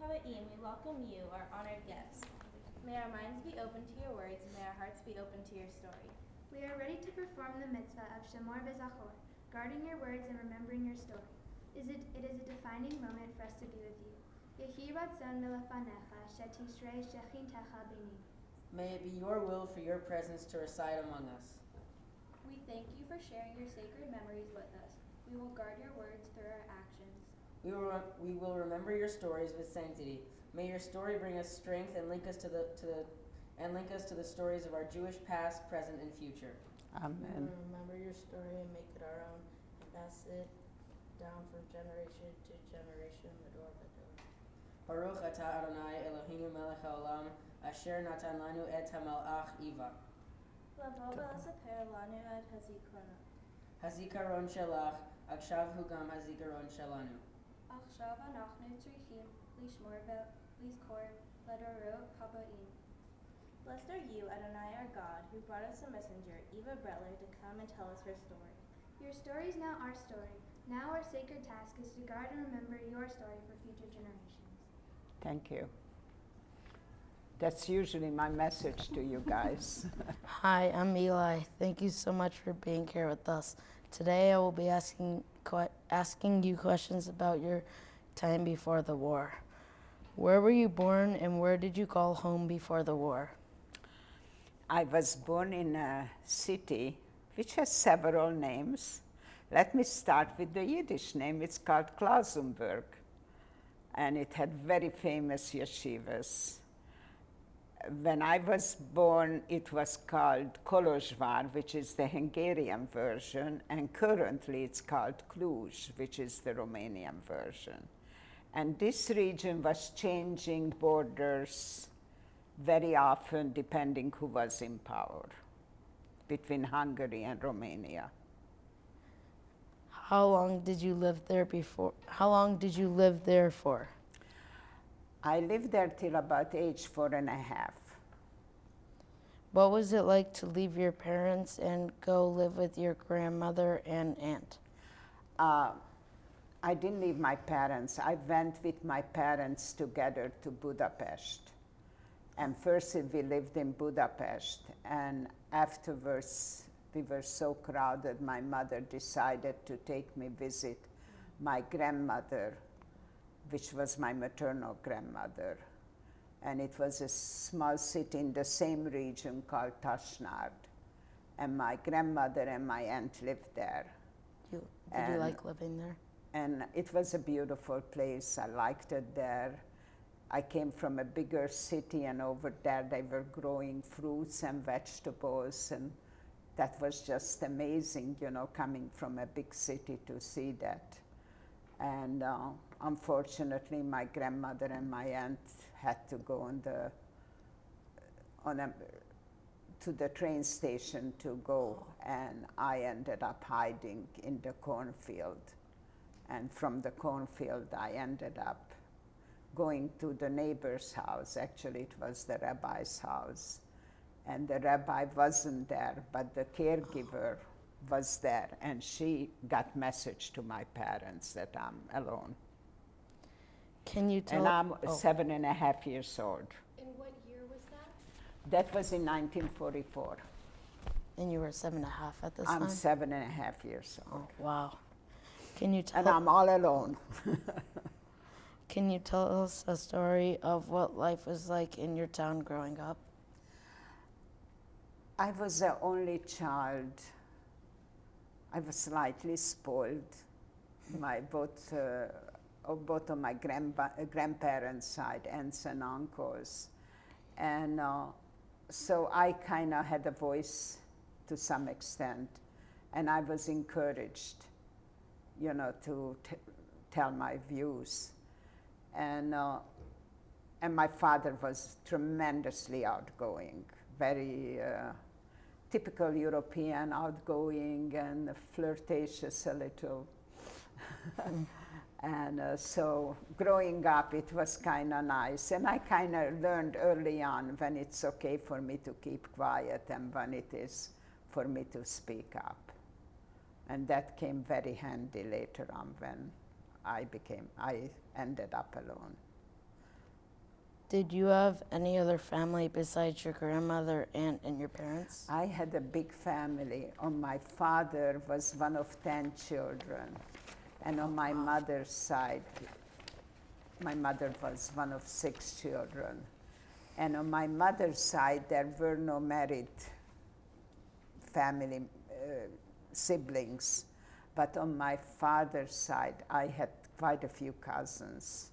Haba'im, we welcome you, our honored guests. May our minds be open to your words, and may our hearts be open to your story. We are ready to perform the mitzvah of Shemor V'Zachor, guarding your words and remembering your story. It is a defining moment for us to be with you. Yehi ratzon milefanecha, shetishrei shechintecha b'ni. May it be your will for your presence to reside among us. We thank you for sharing your sacred memories with us. We will guard your words through our actions. We will remember your stories with sanctity. May your story bring us strength and link us to the stories of our Jewish past, present, and future. Amen. Remember your story and make it our own, and pass it down from generation to generation, Medor Medor. Baruch atah Adonai Eloheinu melech haolam, asher natan lanu et hamalach Iva. Lavo v'asaper lanu ad hazikaron. Hazikaron shelach, akshav hu gam hazikaron shelanu. Achshav anachnu tzrichim lishmor v'lizkor ledorot haba'im. Blessed are you, Adonai our God, who brought us a messenger, Eva Brettler, to come and tell us her story. Your story is now our story. Now our sacred task is to guard and remember your story for future generations. Thank you. That's usually my message to you guys. Hi, I'm Eli. Thank you so much for being here with us. Today I will be asking you questions about your time before the war. Where were you born and where did you call home before the war? I was born in a city which has several names. Let me start with the Yiddish name. It's called Klausenburg, and it had very famous yeshivas. When I was born, it was called Kolozsvár, which is the Hungarian version, and currently it's called Cluj, which is the Romanian version. And this region was changing borders very often depending who was in power, between Hungary and Romania. How long did you live there for? I lived there till about age 4.5. What was it like to leave your parents and go live with your grandmother and aunt? I didn't leave my parents. I went with my parents together to Budapest. And first we lived in Budapest, and afterwards we were so crowded, my mother decided to take me visit my grandmother, which was my maternal grandmother. And it was a small city in the same region called Tasnard. And my grandmother and my aunt lived there. Did you like living there? And it was a beautiful place. I liked it there. I came from a bigger city, and over there they were growing fruits and vegetables, and that was just amazing, coming from a big city to see that. And unfortunately, my grandmother and my aunt had to go to the train station to go, and I ended up hiding in the cornfield. And from the cornfield, I ended up going to the neighbor's house. Actually, it was the rabbi's house. And the rabbi wasn't there, but the caregiver was there. And she got message to my parents that I'm alone. Can you tell? And I'm 7.5 years old. And what year was that? That was in 1944. And you were 7.5 at this time? I'm 7.5 years old. Oh, wow. Can you tell? And I'm all alone. Can you tell us a story of what life was like in your town growing up? I was the only child. I was slightly spoiled. Both of my grandparents' side, aunts and uncles. And so I kind of had a voice to some extent. And I was encouraged, to tell my views. And my father was tremendously outgoing, very typical European, outgoing and flirtatious a little. And so growing up, it was kind of nice. And I kind of learned early on when it's okay for me to keep quiet and when it is for me to speak up. And that came very handy later on when I ended up alone. Did you have any other family besides your grandmother, aunt, and your parents? I had a big family. On my father was one of 10 children. And on my mother's side, my mother was one of 6 children. And on my mother's side, there were no married family siblings. But on my father's side, I had quite a few cousins.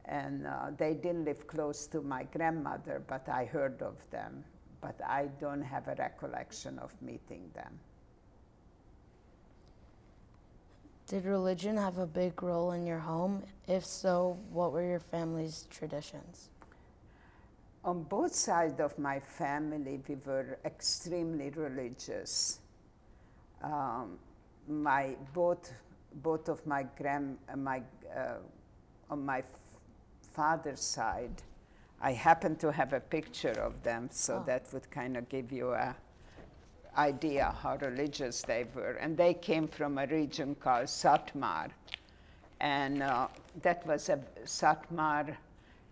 And they didn't live close to my grandmother, but I heard of them. But I don't have a recollection of meeting them. Did religion have a big role in your home? If so, what were your family's traditions? On both sides of my family, we were extremely religious. Both of my on my father's side, I happen to have a picture of them, so that would kind of give you a idea how religious they were. And they came from a region called Satmar. And that was a Satmar,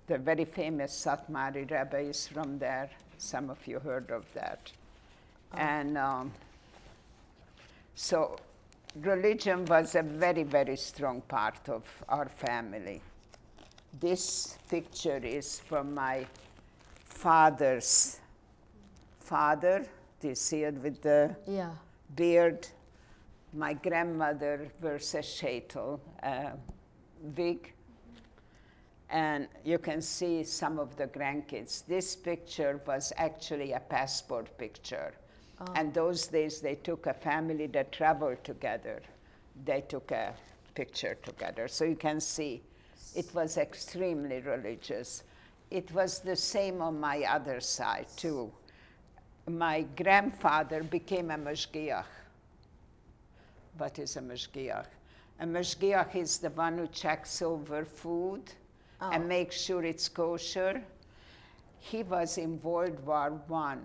the very famous Satmari Rebbe is from there. Some of you heard of that. And so religion was a very, very strong part of our family. This picture is from my father's father. Do you see it with the beard? My grandmother wears a shaitel, wig. And you can see some of the grandkids. This picture was actually a passport picture. And those days they took a family that traveled together. They took a picture together. So you can see it was extremely religious. It was the same on my other side too. My grandfather became a mashgiach. What is a mashgiach? A mashgiach is the one who checks over food and makes sure it's kosher. He was in World War I.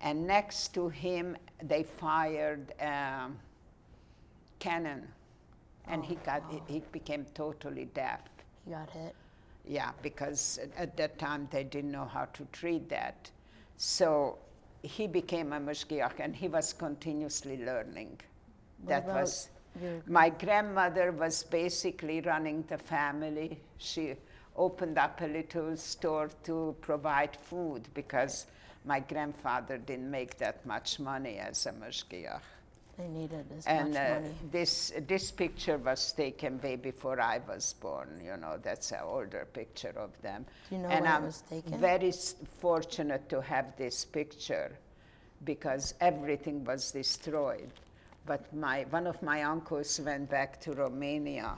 And next to him, they fired a cannon. And he became totally deaf. He got hit? Yeah, because at that time they didn't know how to treat that. So he became a mashgiach, and he was continuously learning. My grandmother was basically running the family. She opened up a little store to provide food because my grandfather didn't make that much money as a mashgiach. They needed as much money. And this picture was taken way before I was born. You know, that's an older picture of them. Do you know and when I'm it was taken? very fortunate to have this picture because everything was destroyed. But one of my uncles went back to Romania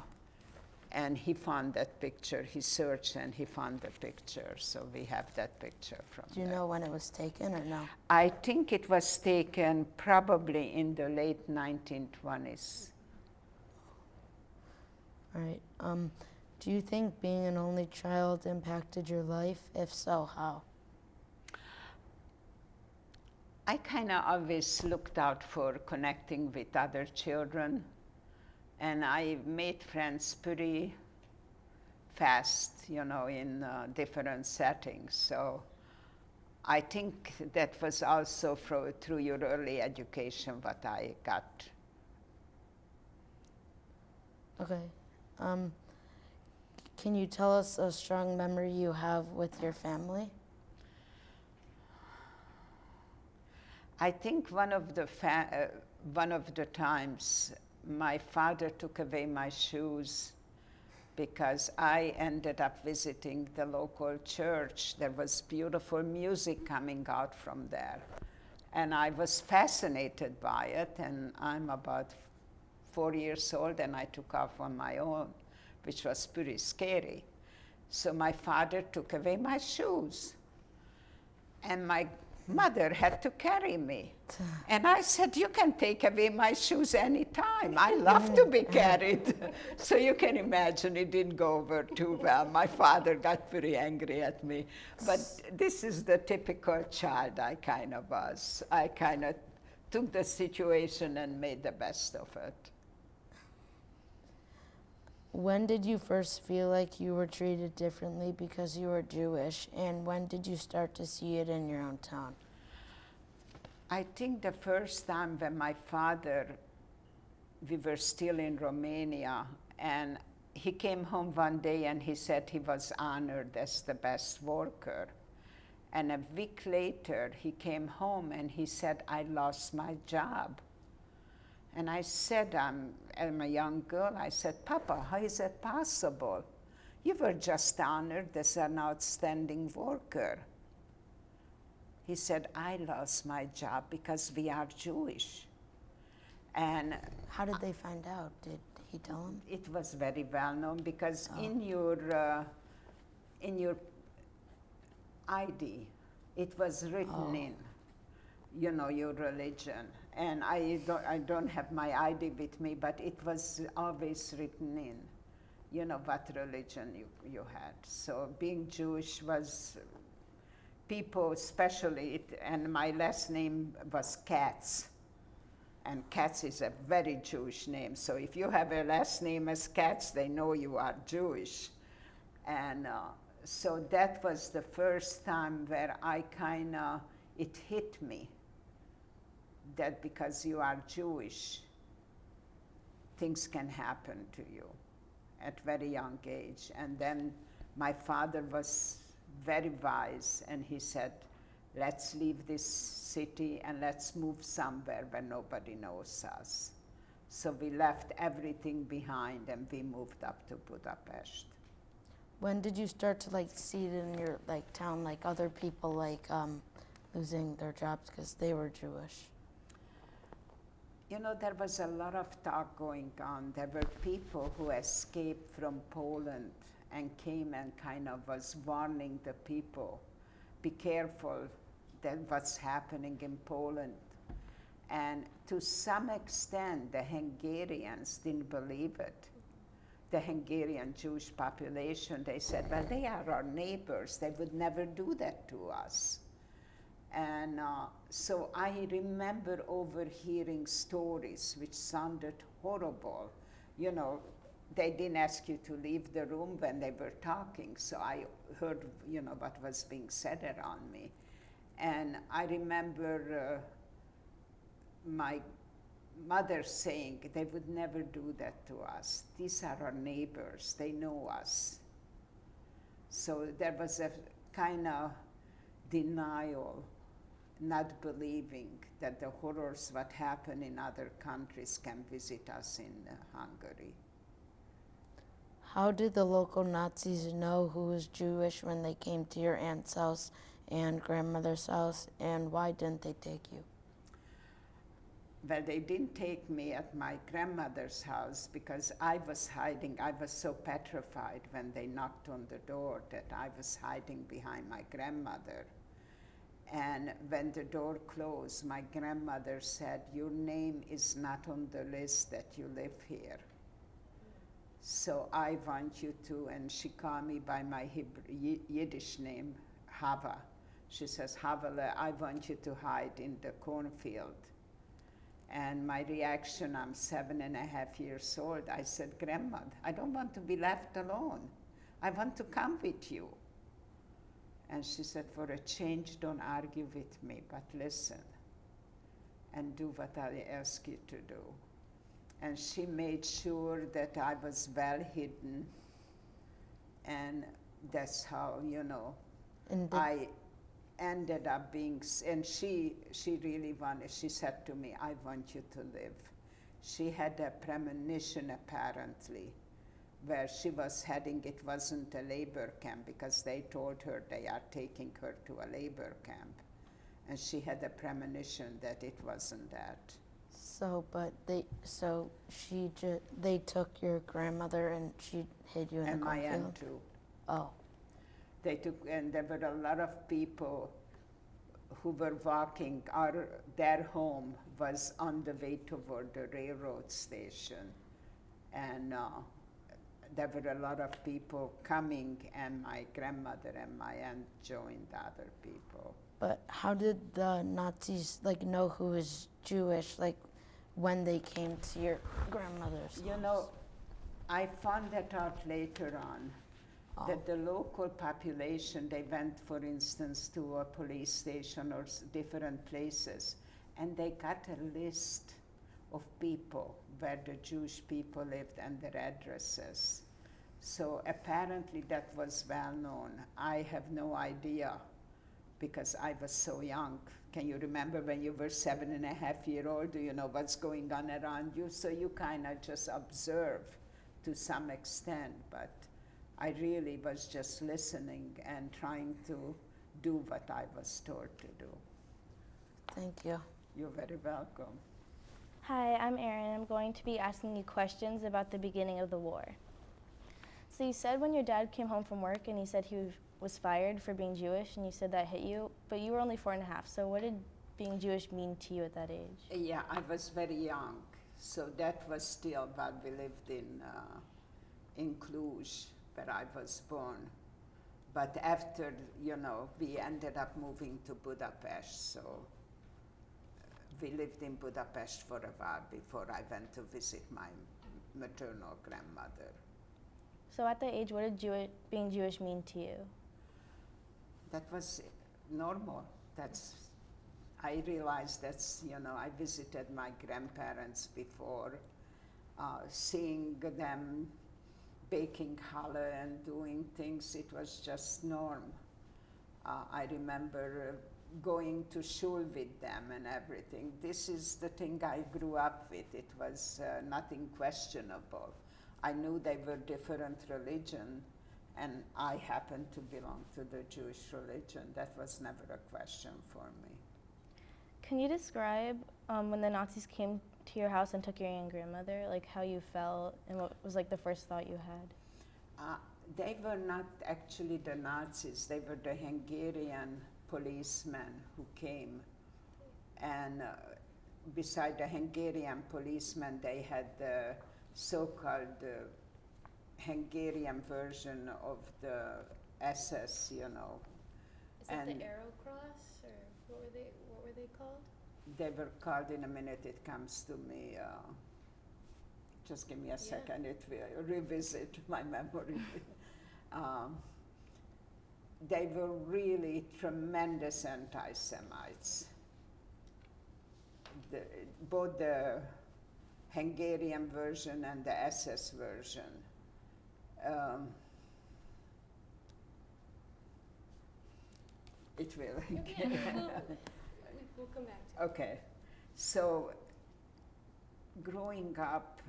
and he found that picture. He searched and he found the picture. So we have that picture from Do you there. know when it was taken or no? I think it was taken probably in the late 1920s. All right. Do you think being an only child impacted your life? If so, how? I kind of always looked out for connecting with other children. And I made friends pretty fast, you know, in different settings. So I think that was also through your early education what I got. Okay. Can you tell us a strong memory you have with your family? I think one of the times my father took away my shoes because I ended up visiting the local church. There was beautiful music coming out from there. And I was fascinated by it, and I'm about 4 years old, and I took off on my own, which was pretty scary. So my father took away my shoes. And my mother had to carry me. And I said, you can take away my shoes anytime. I love to be carried. So you can imagine it didn't go over too well. My father got pretty angry at me. But this is the typical child I kind of was. I kind of took the situation and made the best of it. When did you first feel like you were treated differently because you were Jewish, and when did you start to see it in your own town? I think the first time when my father, we were still in Romania, and he came home one day and he said he was honored as the best worker. And a week later, he came home and he said, I lost my job. And I said, I'm a young girl, I said, Papa, how is that possible? You were just honored as an outstanding worker. He said, I lost my job because we are Jewish. And How did they find out? Did he tell them? it was very well known because in your ID, it was written in, you know, your religion. And I don't have my ID with me, but it was always written in, you know, what religion you had. So being Jewish was, people especially, and my last name was Katz. And Katz is a very Jewish name. So if you have a last name as Katz, they know you are Jewish. And so that was the first time where it hit me that because you are Jewish, things can happen to you at very young age. And then my father was very wise, and he said, let's leave this city and let's move somewhere where nobody knows us. So we left everything behind and we moved up to Budapest. When did you start to see it in your town, other people losing their jobs because they were Jewish? You know, there was a lot of talk going on. There were people who escaped from Poland and came and was warning the people, be careful that what's happening in Poland. And to some extent, the Hungarians didn't believe it. The Hungarian Jewish population, they said, well, they are our neighbors. They would never do that to us. And so I remember overhearing stories which sounded horrible. You know, they didn't ask you to leave the room when they were talking, so I heard, you know, what was being said around me. And I remember my mother saying, they would never do that to us. These are our neighbors, they know us. So there was a kind of denial, not believing that the horrors what happen in other countries can visit us in Hungary. How did the local Nazis know who was Jewish when they came to your aunt's house and grandmother's house, and why didn't they take you? Well, they didn't take me at my grandmother's house because I was hiding. I was so petrified when they knocked on the door that I was hiding behind my grandmother. And when the door closed, my grandmother said, your name is not on the list that you live here. So I want you to, and she called me by my Yiddish name, Hava. She says, Havale, I want you to hide in the cornfield. And my reaction, I'm 7.5 years old, I said, Grandma, I don't want to be left alone. I want to come with you. And she said, for a change, don't argue with me, but listen and do what I ask you to do. And she made sure that I was well hidden. And that's how, you know, I ended up being, and she really wanted, she said to me, I want you to live. She had a premonition apparently, where she was heading, it wasn't a labor camp because they told her they are taking her to a labor camp. And she had a premonition that it wasn't that. They took your grandmother and she hid you in and the my cornfield? aunt too. Oh. They took, and there were a lot of people who were walking. Their home was on the way toward the railroad station. And there were a lot of people coming, and my grandmother and my aunt joined other people. But how did the Nazis know who was Jewish, when they came to your grandmother's house? You know, I found that out later on, Oh. that the local population, they went, for instance, to a police station or different places, and they got a list of people where the Jewish people lived and their addresses. So apparently that was well known. I have no idea because I was so young. Can you remember when you were 7.5 years old? Do you know what's going on around you? So you kind of just observe to some extent, but I really was just listening and trying to do what I was told to do. Thank you. You're very welcome. Hi, I'm Erin. I'm going to be asking you questions about the beginning of the war. So you said when your dad came home from work and he said he was fired for being Jewish, and you said that hit you, but you were only 4.5. So what did being Jewish mean to you at that age? Yeah, I was very young, so that was still while we lived in Cluj, where I was born. But after, we ended up moving to Budapest, so we lived in Budapest for a while before I went to visit my maternal grandmother. So at that age, what did being Jewish mean to you? That was normal. I realized I visited my grandparents before, seeing them baking challah and doing things, it was just norm. I remember going to shul with them and everything. This is the thing I grew up with. It was nothing questionable. I knew they were different religion, and I happened to belong to the Jewish religion. That was never a question for me. Can you describe when the Nazis came to your house and took your young grandmother, like how you felt and what was like the first thought you had? They were not actually the Nazis. They were the Hungarian policemen who came. And beside the Hungarian policemen, they had the so-called Hungarian version of the SS, Is it the Arrow Cross, or what were they called? They were called, in a minute it comes to me, just give me a second, it will revisit my memory. They were really tremendous anti-Semites. Both the Hungarian version and the SS version. It will. We'll come back to it. Okay, so growing up,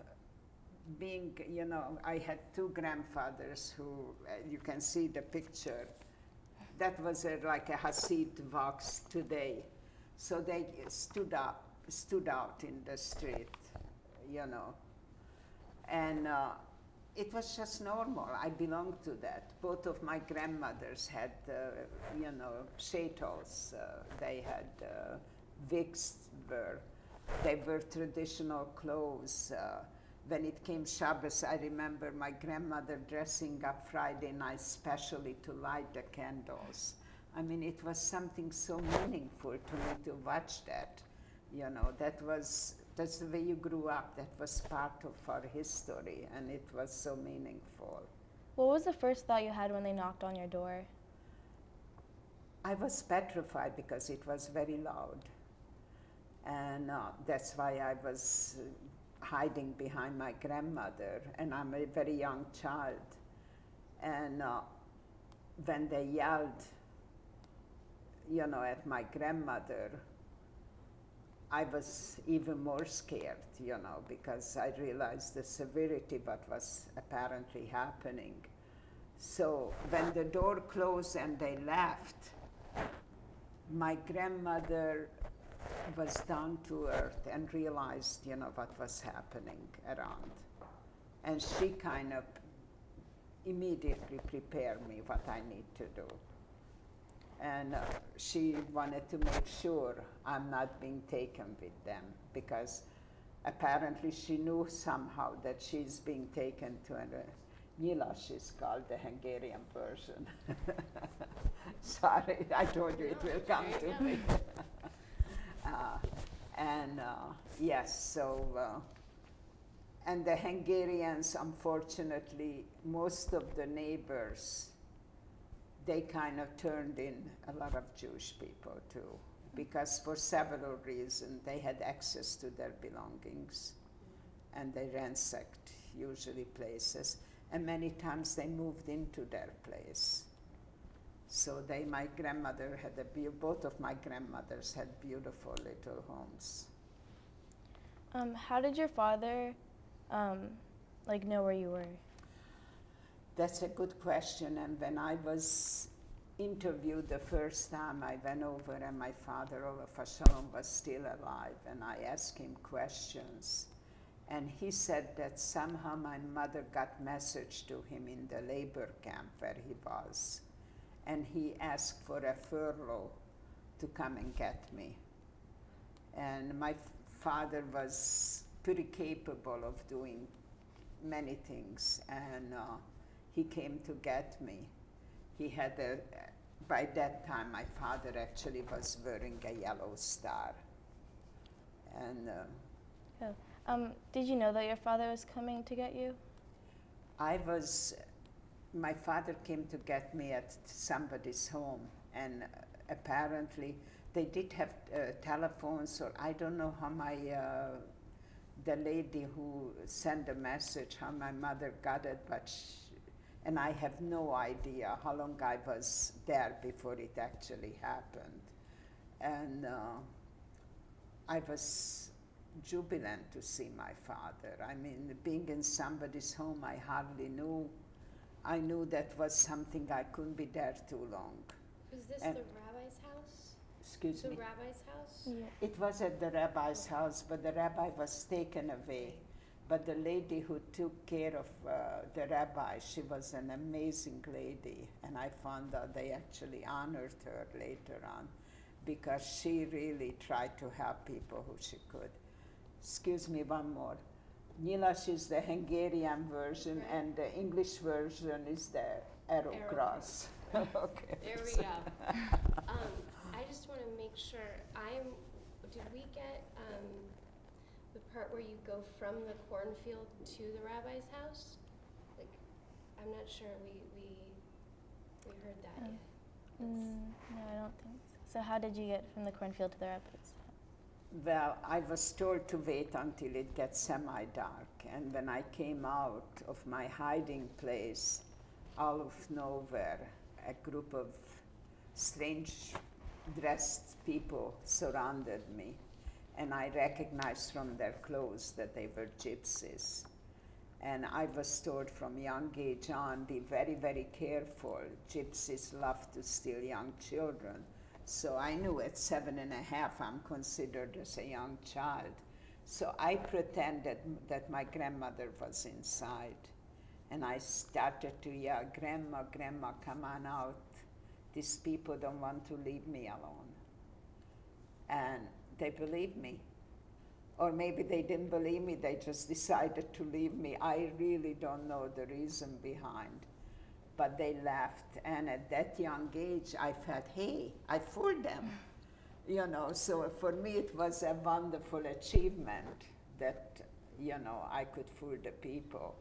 I had two grandfathers who, you can see the picture, that was like a Hasid Vox today. So they stood out in the street, and it was just normal. I belonged to that. Both of my grandmothers had, shaitels. They had wigs. They were traditional clothes. When it came Shabbos, I remember my grandmother dressing up Friday night specially to light the candles. I mean, it was something so meaningful to me to watch that. That's the way you grew up. That was part of our history, and it was so meaningful. What was the first thought you had when they knocked on your door? I was petrified because it was very loud. And that's why I was hiding behind my grandmother, and I'm a very young child. And when they yelled, at my grandmother, I was even more scared, because I realized the severity of what was apparently happening. So when the door closed and they left, my grandmother was down to earth and realized, what was happening around. And she kind of immediately prepared me what I need to do. And she wanted to make sure I'm not being taken with them, because apparently she knew somehow that she's being taken to Nyilas is called the Hungarian version. Sorry, I told you it will come to me. Yes, so, And the Hungarians, unfortunately, most of the neighbors, they kind of turned in a lot of Jewish people too, because for several reasons they had access to their belongings, and they ransacked usually places, and many times they moved into their place. So my grandmother had both of my grandmothers had beautiful little homes. How did your father, know where you were? That's a good question. And when I was interviewed the first time, I went over and my father, Olaf Shalom, was still alive. And I asked him questions. And he said that somehow my mother got message to him in the labor camp where he was. And he asked for a furlough to come and get me. And my father was pretty capable of doing many things, and he came to get me. He had by that time my father actually was wearing a yellow star. And Did you know that your father was coming to get you? My father came to get me at somebody's home, and apparently they did have telephones, or I don't know how the lady who sent the message, how my mother got it, and I have no idea how long I was there before it actually happened. And I was jubilant to see my father. I mean, being in somebody's home I hardly knew. I knew that was something I couldn't be there too long. Was this And the rabbi's house? Excuse The me? rabbi's house? Yeah. It was at the rabbi's house, but the rabbi was taken away. But the lady who took care of the rabbi, she was an amazing lady, and I found out they actually honored her later on because she really tried to help people who she could. Excuse me, one more. Nyilas is the Hungarian version, Right. and the English version is the arrow cross. Okay. There we go. I just want to make sure did we get the part where you go from the cornfield to the rabbi's house? Like, I'm not sure we heard that yet. No, I don't think so. So how did you get from the cornfield to the rapids? Well, I was told to wait until it gets semi-dark, and when I came out of my hiding place, out of nowhere, a group of strange dressed people surrounded me, and I recognized from their clothes that they were gypsies. And I was told from young age on, be very, very careful. Gypsies love to steal young children. So I knew at 7.5 I'm considered as a young child. So I pretended that my grandmother was inside. And I started to yell, "Grandma, Grandma, come on out. These people don't want to leave me alone." And they believed me. Or maybe they didn't believe me, they just decided to leave me. I really don't know the reason behind. But they left, and at that young age, I felt, hey, I fooled them. So for me, it was a wonderful achievement that, I could fool the people.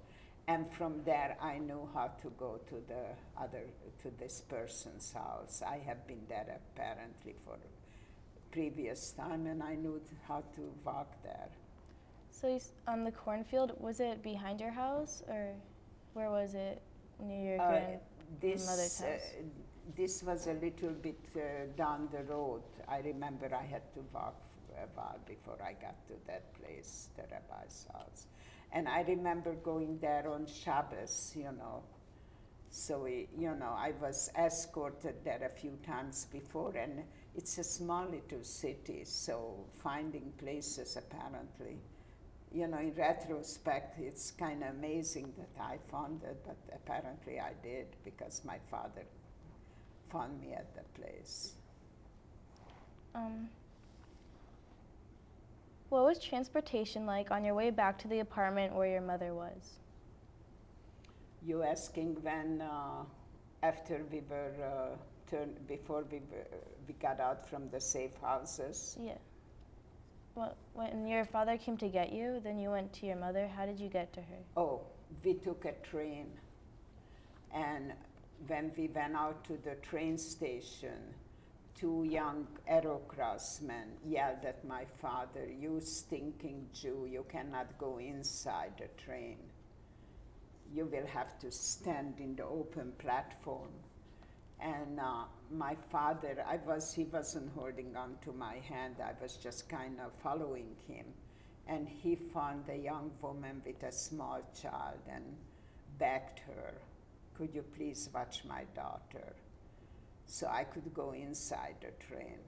And from there, I knew how to go to this person's house. I have been there apparently for previous time, and I knew how to walk there. So on the cornfield, was it behind your house, or where was it near your grandmother's house? This was a little bit down the road. I remember I had to walk a while before I got to that place, the rabbi's house. And I remember going there on Shabbos, So, I was escorted there a few times before, and it's a small little city, so finding places apparently, in retrospect, it's kind of amazing that I found it, but apparently I did because my father found me at the place. What was transportation like on your way back to the apartment where your mother was? You asking when, after we were, before we got out from the safe houses? Yeah. When your father came to get you, then you went to your mother. How did you get to her? Oh, we took a train, and when we went out to the train station, two young aerocrossmen yelled at my father, "You stinking Jew, you cannot go inside the train. You will have to stand in the open platform." And my father, he wasn't holding on to my hand, I was just kind of following him. And he found a young woman with a small child and begged her, "Could you please watch my daughter?" So I could go inside the train.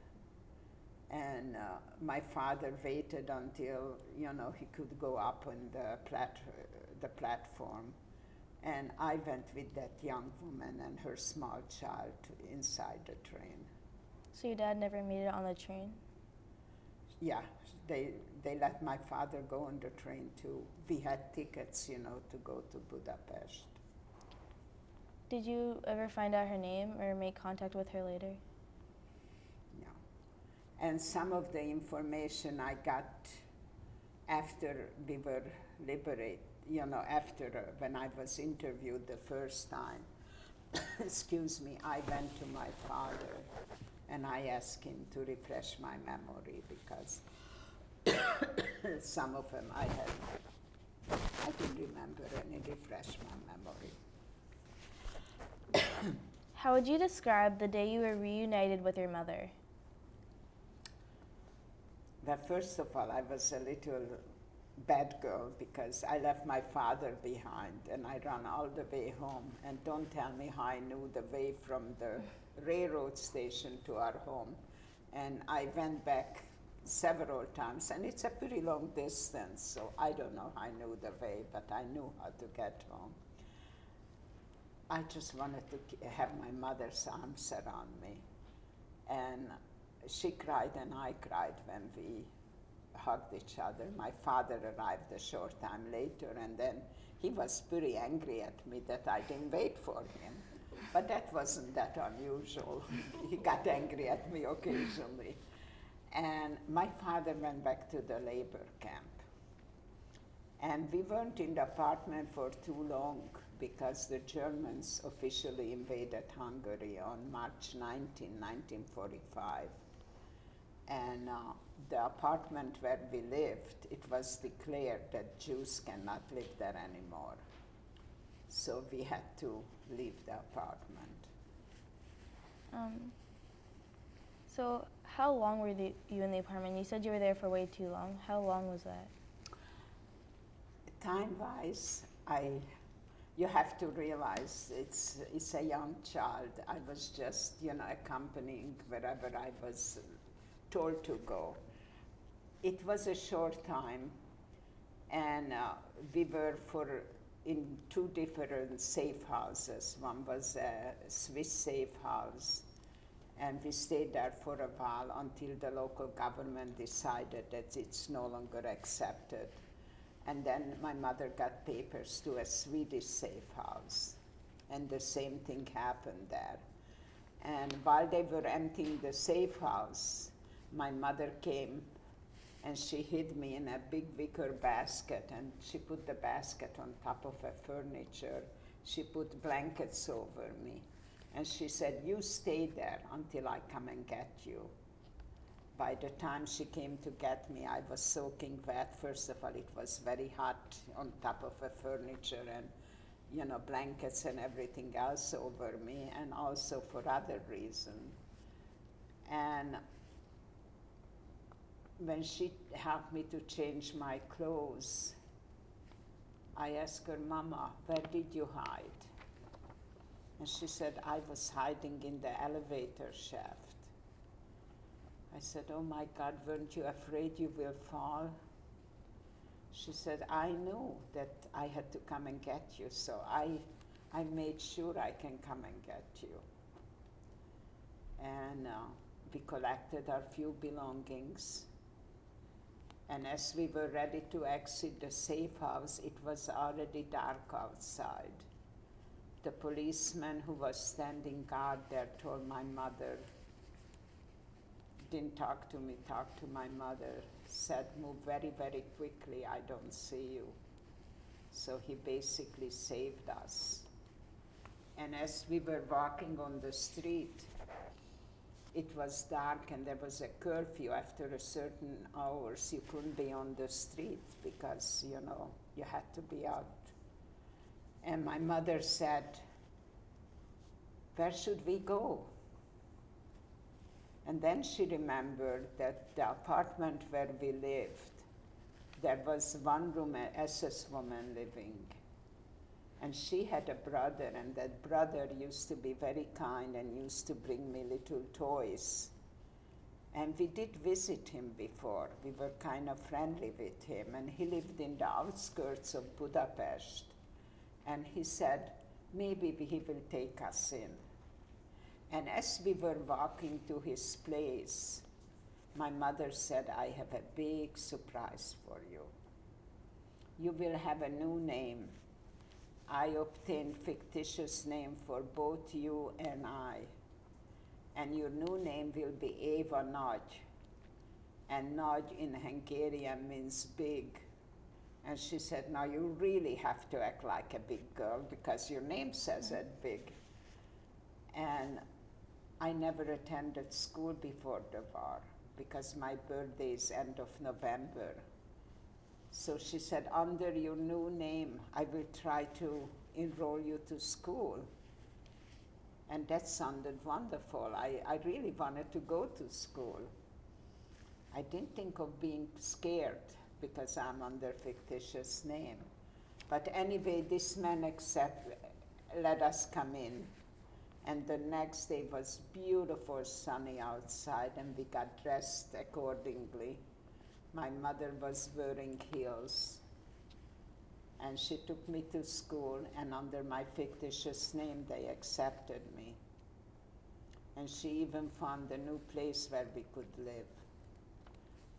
And my father waited until, he could go up on the platform. And I went with that young woman and her small child inside the train. So your dad never made it on the train? Yeah, they let my father go on the train too. We had tickets, to go to Budapest. Did you ever find out her name or make contact with her later? No. And some of the information I got after we were liberated, when I was interviewed the first time. Excuse me, I went to my father and I asked him to refresh my memory because some of them I didn't remember, and it refreshed my memory. How would you describe the day you were reunited with your mother? Well, first of all, I was a little bad girl because I left my father behind and I ran all the way home. And don't tell me how I knew the way from the railroad station to our home. And I went back several times, and it's a pretty long distance, so I don't know how I knew the way, but I knew how to get home. I just wanted to have my mother's arms around me. And she cried and I cried when we hugged each other. My father arrived a short time later, and then he was pretty angry at me that I didn't wait for him. But that wasn't that unusual. He got angry at me occasionally. And my father went back to the labor camp. And we weren't in the apartment for too long because the Germans officially invaded Hungary on March 19, 1945. And the apartment where we lived, it was declared that Jews cannot live there anymore. So we had to leave the apartment. So how long were you in the apartment? You said you were there for way too long. How long was that? Time-wise, you have to realize it's a young child. I was just, accompanying wherever I was told to go. It was a short time, and we were in two different safe houses. One was a Swiss safe house, and we stayed there for a while until the local government decided that it's no longer accepted. And then my mother got papers to a Swedish safe house, and the same thing happened there. And while they were emptying the safe house, my mother came and she hid me in a big wicker basket, and she put the basket on top of a furniture. She put blankets over me, and she said, "You stay there until I come and get you." By the time she came to get me, I was soaking wet. First of all, it was very hot on top of the furniture, and blankets and everything else over me, and also for other reasons. And when she helped me to change my clothes, I asked her, "Mama, where did you hide?" And she said, "I was hiding in the elevator shaft." I said, "Oh my God, weren't you afraid you will fall?" She said, "I knew that I had to come and get you, so I made sure I can come and get you." And we collected our few belongings. And as we were ready to exit the safe house, it was already dark outside. The policeman who was standing guard there told my mother, didn't talk to me, talked to my mother, said, move very, very quickly, I don't see you. So he basically saved us. And as we were walking on the street, it was dark and there was a curfew. After a certain hours, you couldn't be on the street because, you had to be out. And my mother said, where should we go? And then she remembered that the apartment where we lived, there was one room, an SS woman living. And she had a brother, and that brother used to be very kind and used to bring me little toys. And we did visit him before. We were kind of friendly with him, and he lived in the outskirts of Budapest. And he said, maybe he will take us in. And as we were walking to his place, my mother said, I have a big surprise for you. You will have a new name. I obtained fictitious name for both you and I. And your new name will be Eva Nagy. And Nagy in Hungarian means big. And she said, now you really have to act like a big girl because your name says it big. And I never attended school before the war because my birthday is end of November. So she said, under your new name, I will try to enroll you to school. And that sounded wonderful. I really wanted to go to school. I didn't think of being scared because I'm under fictitious name. But anyway, this man let us come in. And the next day was beautiful, sunny outside, and we got dressed accordingly. My mother was wearing heels, and she took me to school, and under my fictitious name, they accepted me. And she even found a new place where we could live.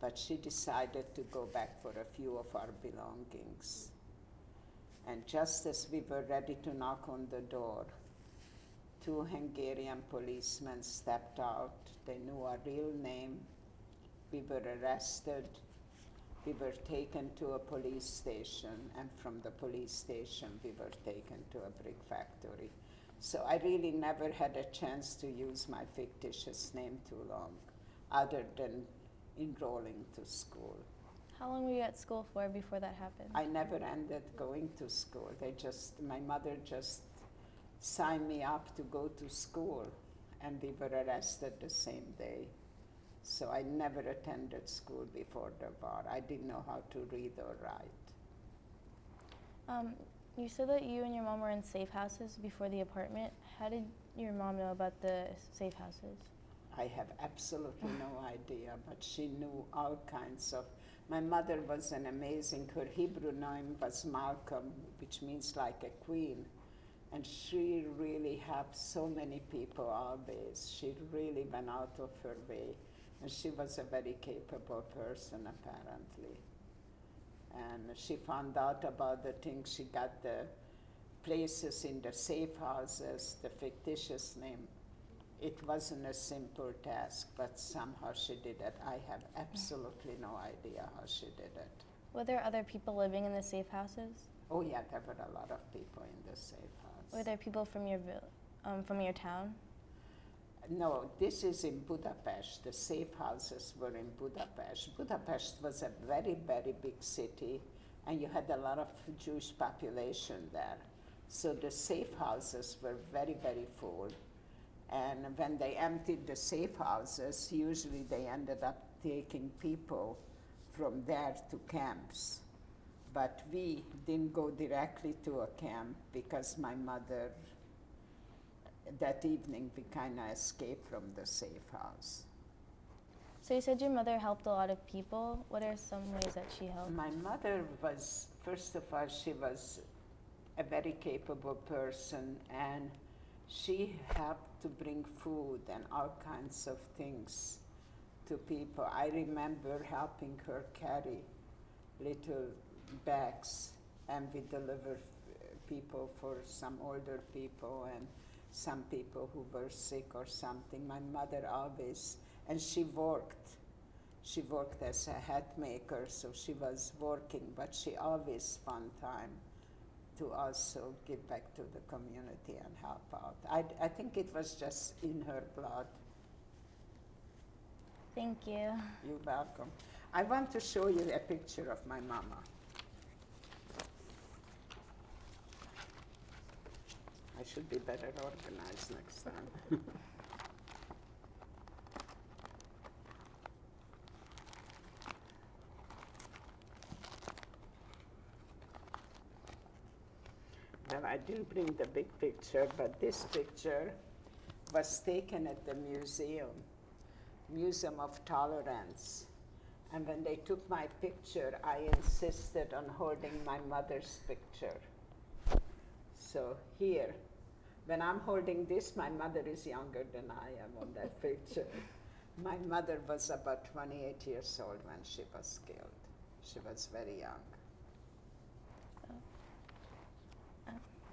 But she decided to go back for a few of our belongings. And just as we were ready to knock on the door, 2 Hungarian policemen stepped out. They knew our real name. We were arrested. We were taken to a police station, and from the police station, we were taken to a brick factory. So I really never had a chance to use my fictitious name too long, other than enrolling to school. How long were you at school for before that happened? I never ended going to school. My mother just signed me up to go to school, and we were arrested the same day. So I never attended school before the war. I didn't know how to read or write. You said that you and your mom were in safe houses before the apartment. How did your mom know about the safe houses? I have absolutely no idea, but she knew all kinds of. My mother was an amazing, her Hebrew name was Malcolm, which means like a queen. And she really helped so many people always. She really went out of her way. And she was a very capable person, apparently. And she found out about the things. She got the places in the safe houses, the fictitious name. It wasn't a simple task, but somehow she did it. I have absolutely no idea how she did it. Were there other people living in the safe houses? Oh yeah, there were a lot of people in the safe house. Were there people from your town? No, this is in Budapest. The safe houses were in Budapest. Budapest was a very, very big city, and you had a lot of Jewish population there. So the safe houses were very, very full. And when they emptied the safe houses, usually they ended up taking people from there to camps. But we didn't go directly to a camp because my mother, that evening, we kind of escaped from the safe house. So you said your mother helped a lot of people. What are some ways that she helped? My mother was, first of all, she was a very capable person, and she helped to bring food and all kinds of things to people. I remember helping her carry little bags, and we delivered people for some older people and some people who were sick or something. My mother always, and she worked. She worked as a hat maker, so she was working, but she always found time to also give back to the community and help out. I think it was just in her blood. Thank you. You're welcome. I want to show you a picture of my mama. I should be better organized next time. Well, I didn't bring the big picture, but this picture was taken at the Museum of Tolerance. And when they took my picture, I insisted on holding my mother's picture. So here, when I'm holding this, my mother is younger than I am on that picture. My mother was about 28 years old when she was killed. She was very young.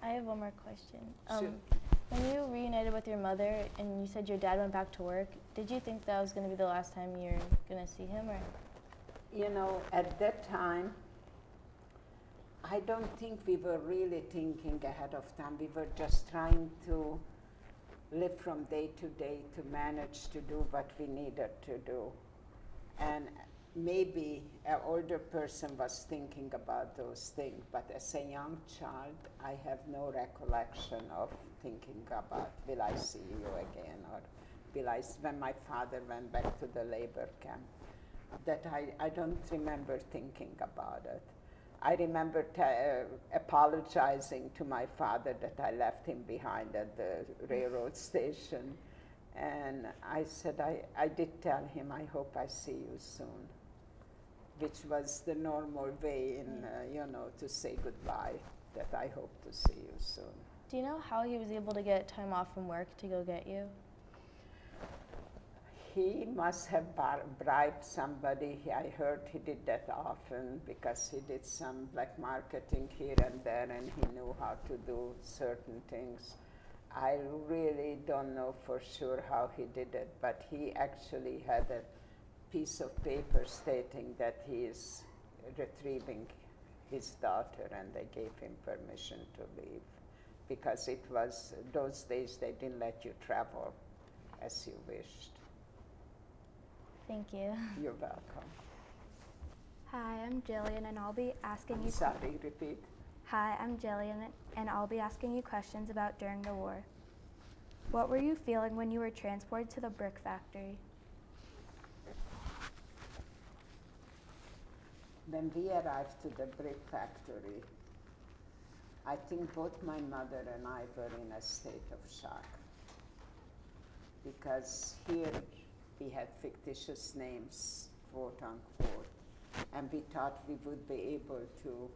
I have one more question. Sure. When you reunited with your mother and you said your dad went back to work, did you think that was going to be the last time you're going to see him? Or? You know, at that time, I don't think we were really thinking ahead of time. We were just trying to live from day to day to manage to do what we needed to do. And maybe an older person was thinking about those things, but as a young child, I have no recollection of thinking about, will I see you again, or when my father went back to the labor camp. That I don't remember thinking about it. I remember apologizing to my father that I left him behind at the railroad station. And I said, I did tell him, I hope I see you soon, which was the normal way in, to say goodbye, that I hope to see you soon. Do you know how he was able to get time off from work to go get you? He must have bribed somebody. I heard he did that often because he did some black marketing here and there, and he knew how to do certain things. I really don't know for sure how he did it, but he actually had a piece of paper stating that he is retrieving his daughter, and they gave him permission to leave because it was those days they didn't let you travel as you wished. Thank you. You're welcome. Hi, I'm Jillian, and I'll be asking I'm you. sorry, repeat. Hi, I'm Jillian, and I'll be asking you questions about during the war. What were you feeling when you were transported to the brick factory? When we arrived to the brick factory, I think both my mother and I were in a state of shock. Because here we had fictitious names, quote unquote, and we thought we would be able to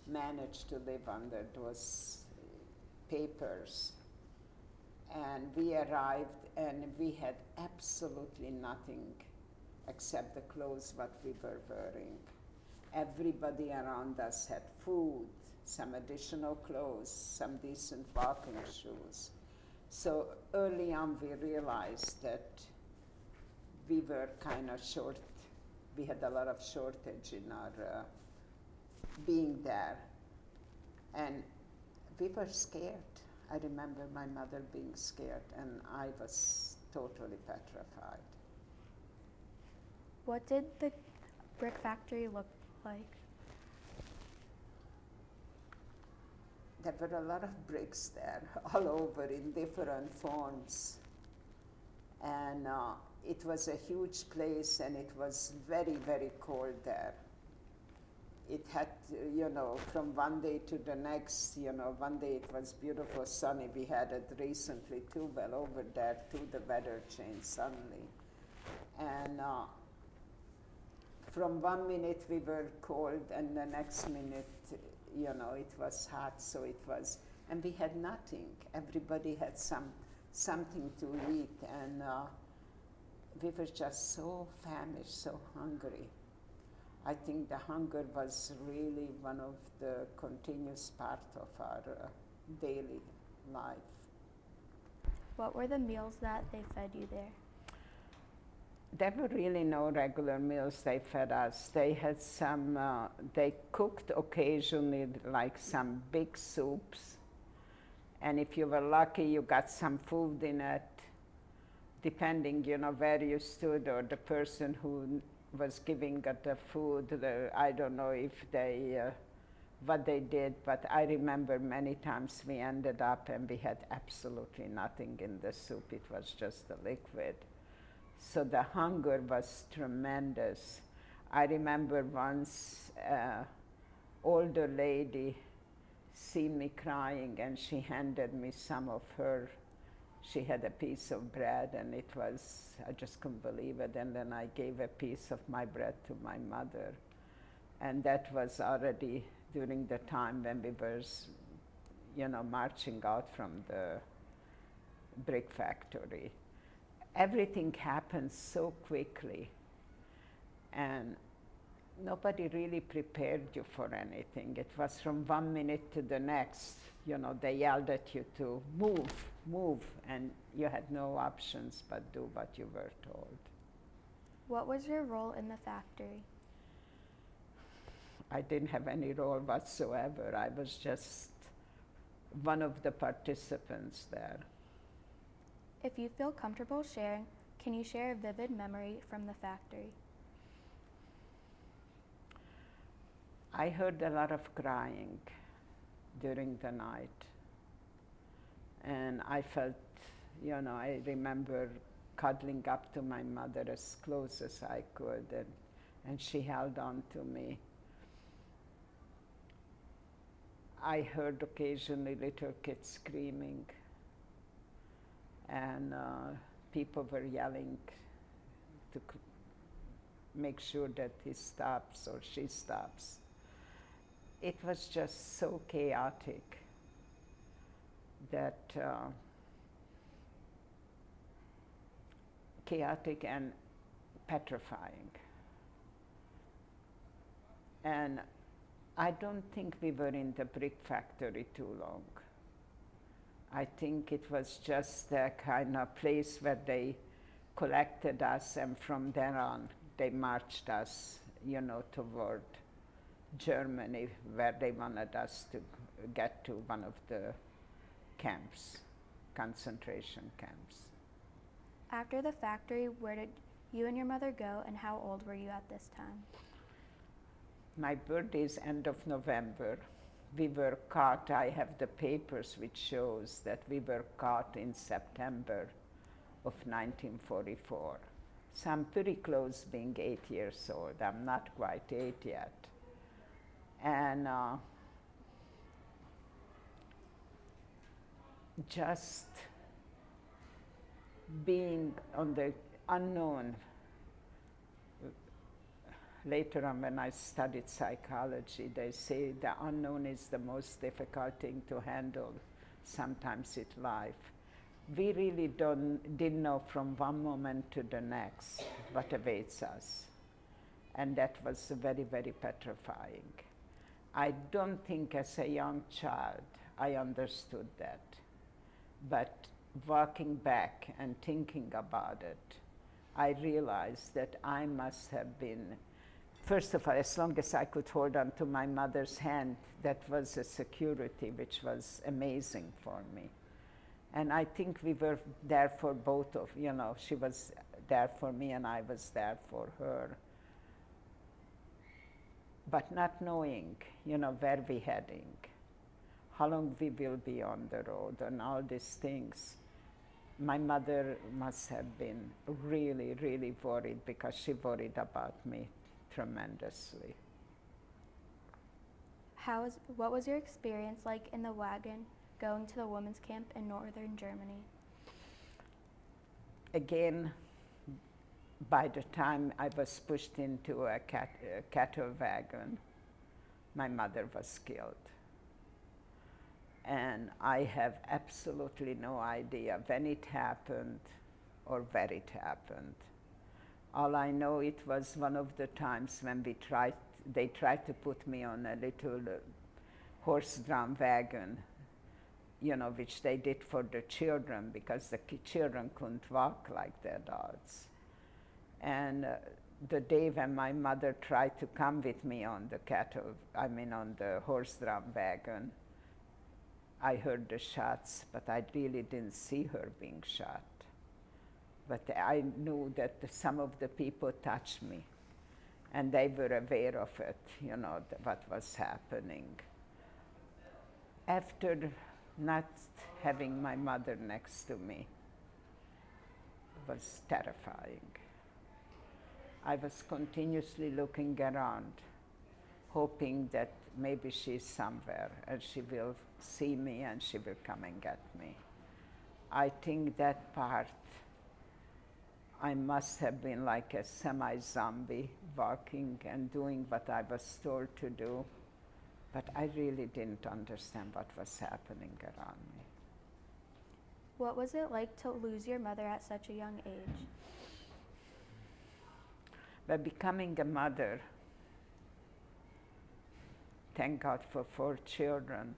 manage to live under those papers. And we arrived and we had absolutely nothing except the clothes what we were wearing. Everybody around us had food, some additional clothes, some decent walking shoes. So early on we realized that we were kind of short. We had a lot of shortage in our being there. And we were scared. I remember my mother being scared, and I was totally petrified. What did the brick factory look like? There were a lot of bricks there, all over in different forms. And it was a huge place, and it was very, very cold there. It had, from one day to the next, one day it was beautiful, sunny. We had it recently too, well over there too, the weather changed suddenly. And from 1 minute we were cold, and the next minute, it was hot, so it was, and we had nothing. Everybody had something to eat, and we were just so famished, so hungry. I think the hunger was really one of the continuous part of our daily life. What were the meals that they fed you there? there were really no regular meals they fed us. They had some, they cooked occasionally like some big soups. And if you were lucky, you got some food in it, depending, where you stood or the person who was giving the food. I don't know if they, what they did, but I remember many times we ended up and we had absolutely nothing in the soup. It was just a liquid. So the hunger was tremendous. I remember once older lady seen me crying and she handed me some of her, she had a piece of bread and it was, I just couldn't believe it. And then I gave a piece of my bread to my mother. And that was already during the time when we were, marching out from the brick factory. Everything happened so quickly, and nobody really prepared you for anything. It was from 1 minute to the next. They yelled at you to move, move, and you had no options but do what you were told. What was your role in the factory? I didn't have any role whatsoever. I was just one of the participants there. If you feel comfortable sharing, can you share a vivid memory from the factory? I heard a lot of crying during the night. And I felt, I remember cuddling up to my mother as close as I could, and she held on to me. I heard occasionally little kids screaming, and people were yelling to make sure that he stops or she stops. It was just so chaotic that chaotic and petrifying. And I don't think we were in the brick factory too long. I think it was just a kind of place where they collected us, and from there on they marched us, toward Germany, where they wanted us to get to one of the camps, concentration camps. After the factory, where did you and your mother go, and how old were you at this time? My birthday is end of November. We were caught, I have the papers which shows that we were caught in September of 1944. So I'm pretty close being 8 years old. I'm not quite 8 yet. And just being on the unknown. Later on, when I studied psychology, they say the unknown is the most difficult thing to handle, sometimes in life. We really didn't know from one moment to the next what awaits us. And that was very, very petrifying. I don't think as a young child I understood that. But walking back and thinking about it, I realized that I must have been, first of all, as long as I could hold on to my mother's hand, that was a security which was amazing for me. And I think we were there for both of, she was there for me and I was there for her. But not knowing, where we're heading, how long we will be on the road, and all these things. My mother must have been really, really worried, because she worried about me tremendously. What was your experience like in the wagon going to the women's camp in northern Germany? Again, by the time I was pushed into a cattle wagon, my mother was killed. And I have absolutely no idea when it happened or where it happened. All I know, it was one of the times when they tried to put me on a little horse-drawn wagon, which they did for the children, because the children couldn't walk like the adults. And the day when my mother tried to come with me on the horse-drawn wagon, I heard the shots, but I really didn't see her being shot. But I knew that some of the people touched me, and they were aware of it, what was happening. After not having my mother next to me, it was terrifying. I was continuously looking around, hoping that maybe she's somewhere and she will see me and she will come and get me. I think that part, I must have been like a semi-zombie, walking and doing what I was told to do, but I really didn't understand what was happening around me. What was it like to lose your mother at such a young age? By becoming a mother, thank God for 4 children,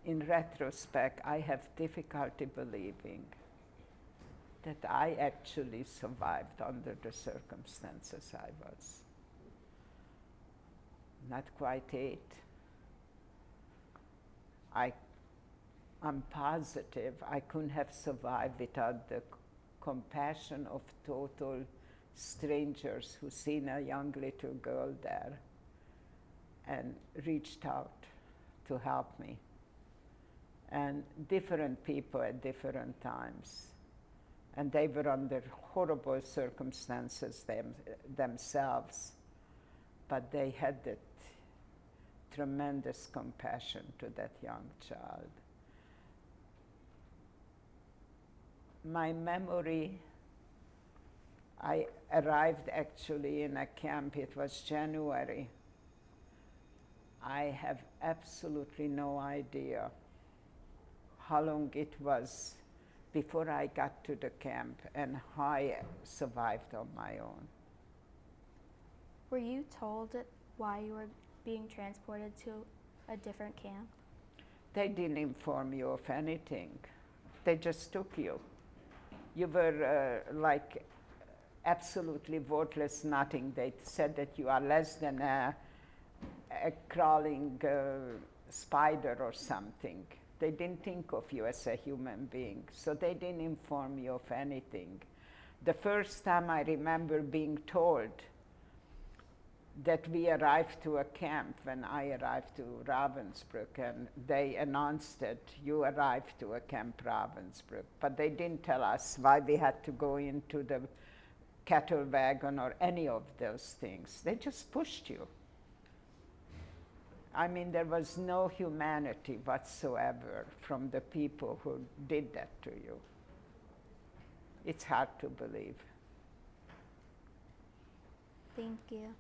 in retrospect, I have difficulty believing that I actually survived under the circumstances I was. Not quite 8. I'm positive I couldn't have survived without the compassion of total strangers who seen a young little girl there and reached out to help me. And different people at different times. And they were under horrible circumstances themselves, but they had that tremendous compassion to that young child. My memory, I arrived actually in a camp, it was January. I have absolutely no idea how long it was before I got to the camp and how I survived on my own. Were you told why you were being transported to a different camp? They didn't inform you of anything. They just took you. You were like absolutely worthless nothing. They said that you are less than a crawling spider or something. They didn't think of you as a human being, so they didn't inform you of anything. The first time I remember being told that we arrived to a camp, when I arrived to Ravensbrück, and they announced that you arrived to a Camp Ravensbrück, but they didn't tell us why we had to go into the cattle wagon or any of those things. They just pushed you. I mean, there was no humanity whatsoever from the people who did that to you. It's hard to believe. Thank you.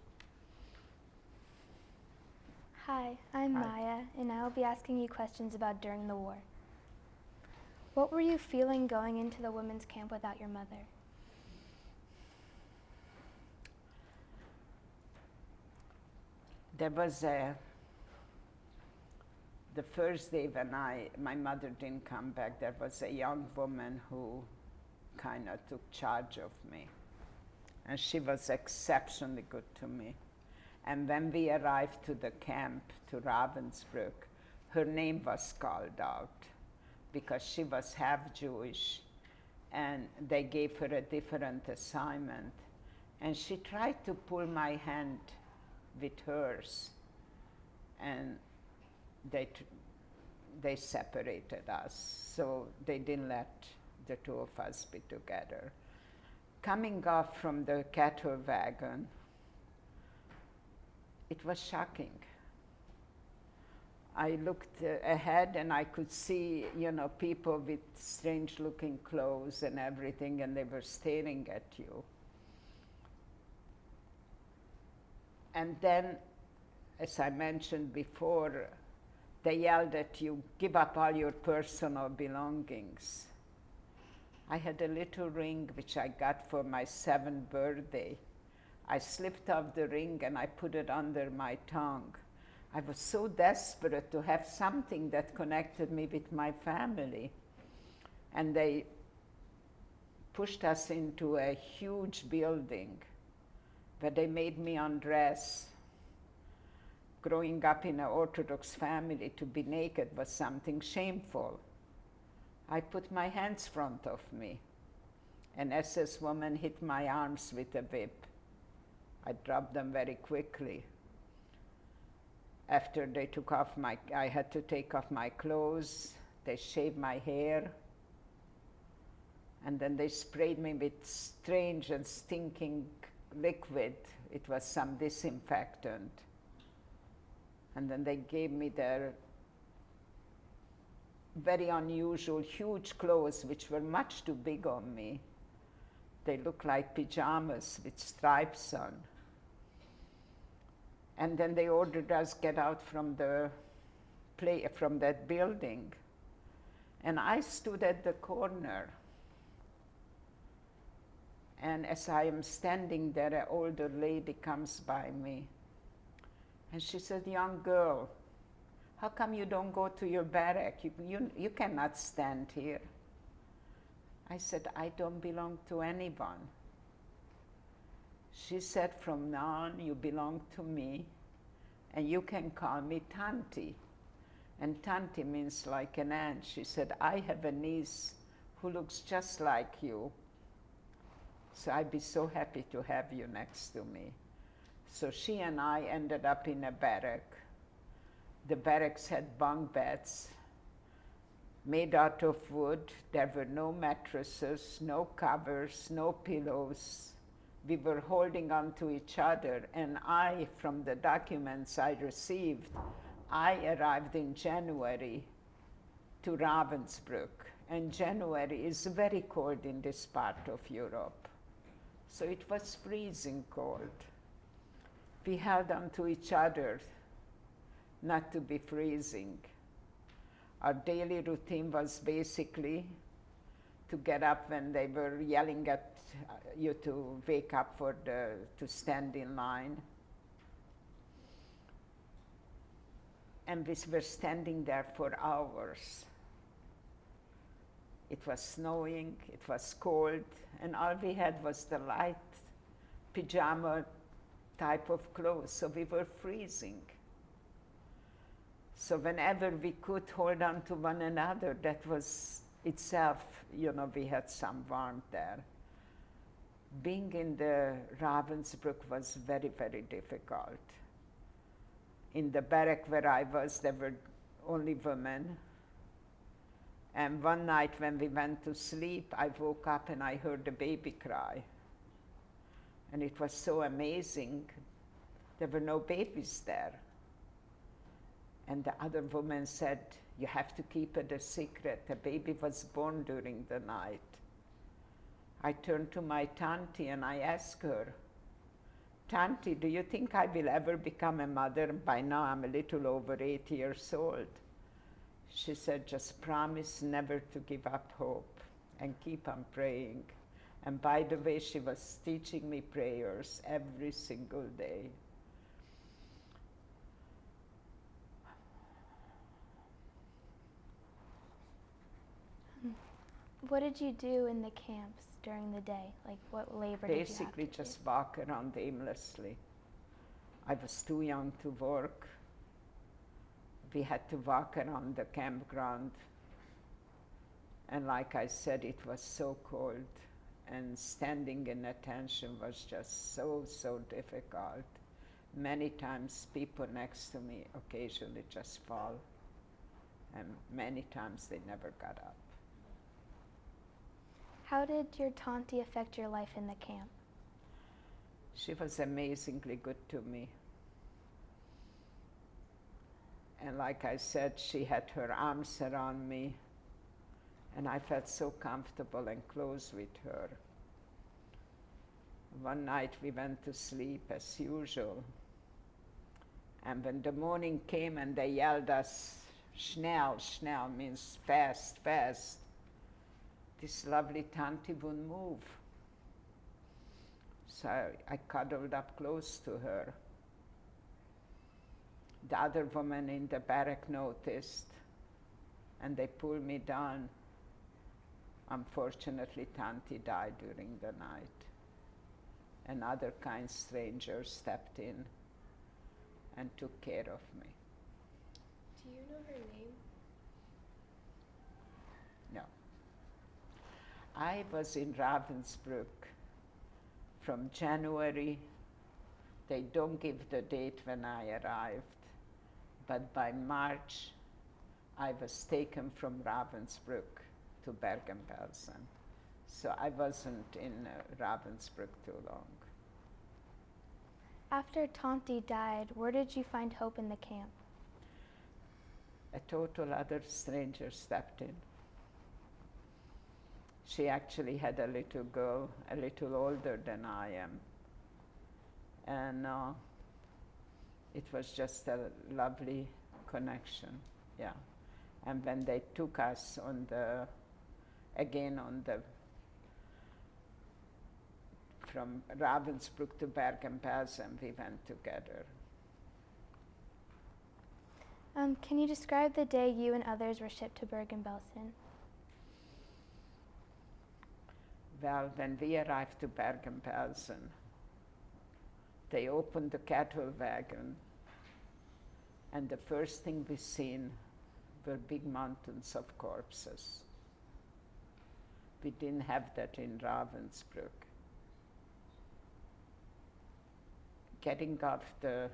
Hi, I'm Hi. Maya, and I will be asking you questions about during the war. What were you feeling going into the women's camp without your mother? There was the first day when my mother didn't come back, there was a young woman who kind of took charge of me. And she was exceptionally good to me. And when we arrived to the camp, to Ravensbrück, her name was called out because she was half Jewish, and they gave her a different assignment. And she tried to pull my hand with hers, and they separated us, so they didn't let the two of us be together. Coming off from the cattle wagon, it was shocking. I looked ahead and I could see, people with strange looking clothes and everything, and they were staring at you. And then, as I mentioned before, they yelled at you, give up all your personal belongings. I had a little ring which I got for my 7th birthday. I slipped off the ring and I put it under my tongue. I was so desperate to have something that connected me with my family. And they pushed us into a huge building where they made me undress. Growing up in an Orthodox family, to be naked was something shameful. I put my hands front of me. An SS woman hit my arms with a whip. I dropped them very quickly. After they took off I had to take off my clothes. They shaved my hair. And then they sprayed me with strange and stinking liquid. It was some disinfectant. And then they gave me their very unusual, huge clothes, which were much too big on me. They looked like pajamas with stripes on. And then they ordered us get out from from that building. And I stood at the corner. And as I am standing there, an older lady comes by me. And she said, "Young girl, how come you don't go to your barrack? You cannot stand here." I said, "I don't belong to anyone." She said, "From now on, you belong to me, and you can call me Tanti." And Tanti means like an aunt. She said, "I have a niece who looks just like you. So I'd be so happy to have you next to me." So she and I ended up in a barrack. The barracks had bunk beds made out of wood. There were no mattresses, no covers, no pillows. We were holding on to each other. And I, from the documents I received, I arrived in January to Ravensbrück. And January is very cold in this part of Europe. So it was freezing cold. We held on to each other not to be freezing. Our daily routine was basically to get up when they were yelling at you to wake up to stand in line. And we were standing there for hours. It was snowing, it was cold, and all we had was the light pajama type of clothes, so we were freezing. So whenever we could hold on to one another, that was itself, we had some warmth there. Being in the Ravensbrück was very, very difficult. In the barrack where I was, there were only women. And one night when we went to sleep, I woke up and I heard a baby cry. And it was so amazing. There were no babies there. And the other woman said, "You have to keep it a secret. A baby was born during the night." I turned to my Tanti and I asked her, "Tanti, do you think I will ever become a mother?" By now I'm a little over 8 years old. She said, "Just promise never to give up hope and keep on praying." And by the way, she was teaching me prayers every single day. What did you do in the camps during the day? Like, what labor did you have Basically to just walk around aimlessly. I was too young to work. We had to walk around the campground. And like I said, it was so cold. And standing in attention was just so, so difficult. Many times people next to me occasionally just fall. And many times they never got up. How did your Tanti affect your life in the camp? She was amazingly good to me. And like I said, she had her arms around me, and I felt so comfortable and close with her. One night we went to sleep as usual. And when the morning came and they yelled us, "Schnell," schnell means fast, fast, this lovely Tanti wouldn't move. So I cuddled up close to her. The other woman in the barrack noticed, and they pulled me down. Unfortunately, Tanti died during the night. Another kind stranger stepped in and took care of me. Do you know her name? No. I was in Ravensbrück from January. They don't give the date when I arrived, but by March I was taken from Ravensbrück to Bergen-Belsen. So I wasn't in Ravensbrück too long. After Tanti died, where did you find hope in the camp? A total other stranger stepped in. She actually had a little girl, a little older than I am. And it was just a lovely connection, yeah. And when they took us from Ravensbrück to Bergen-Belsen, we went together. Can you describe the day you and others were shipped to Bergen-Belsen? Well, when we arrived to Bergen-Belsen, they opened the cattle wagon, and the first thing we seen were big mountains of corpses. We didn't have that in Ravensbrück. Getting off the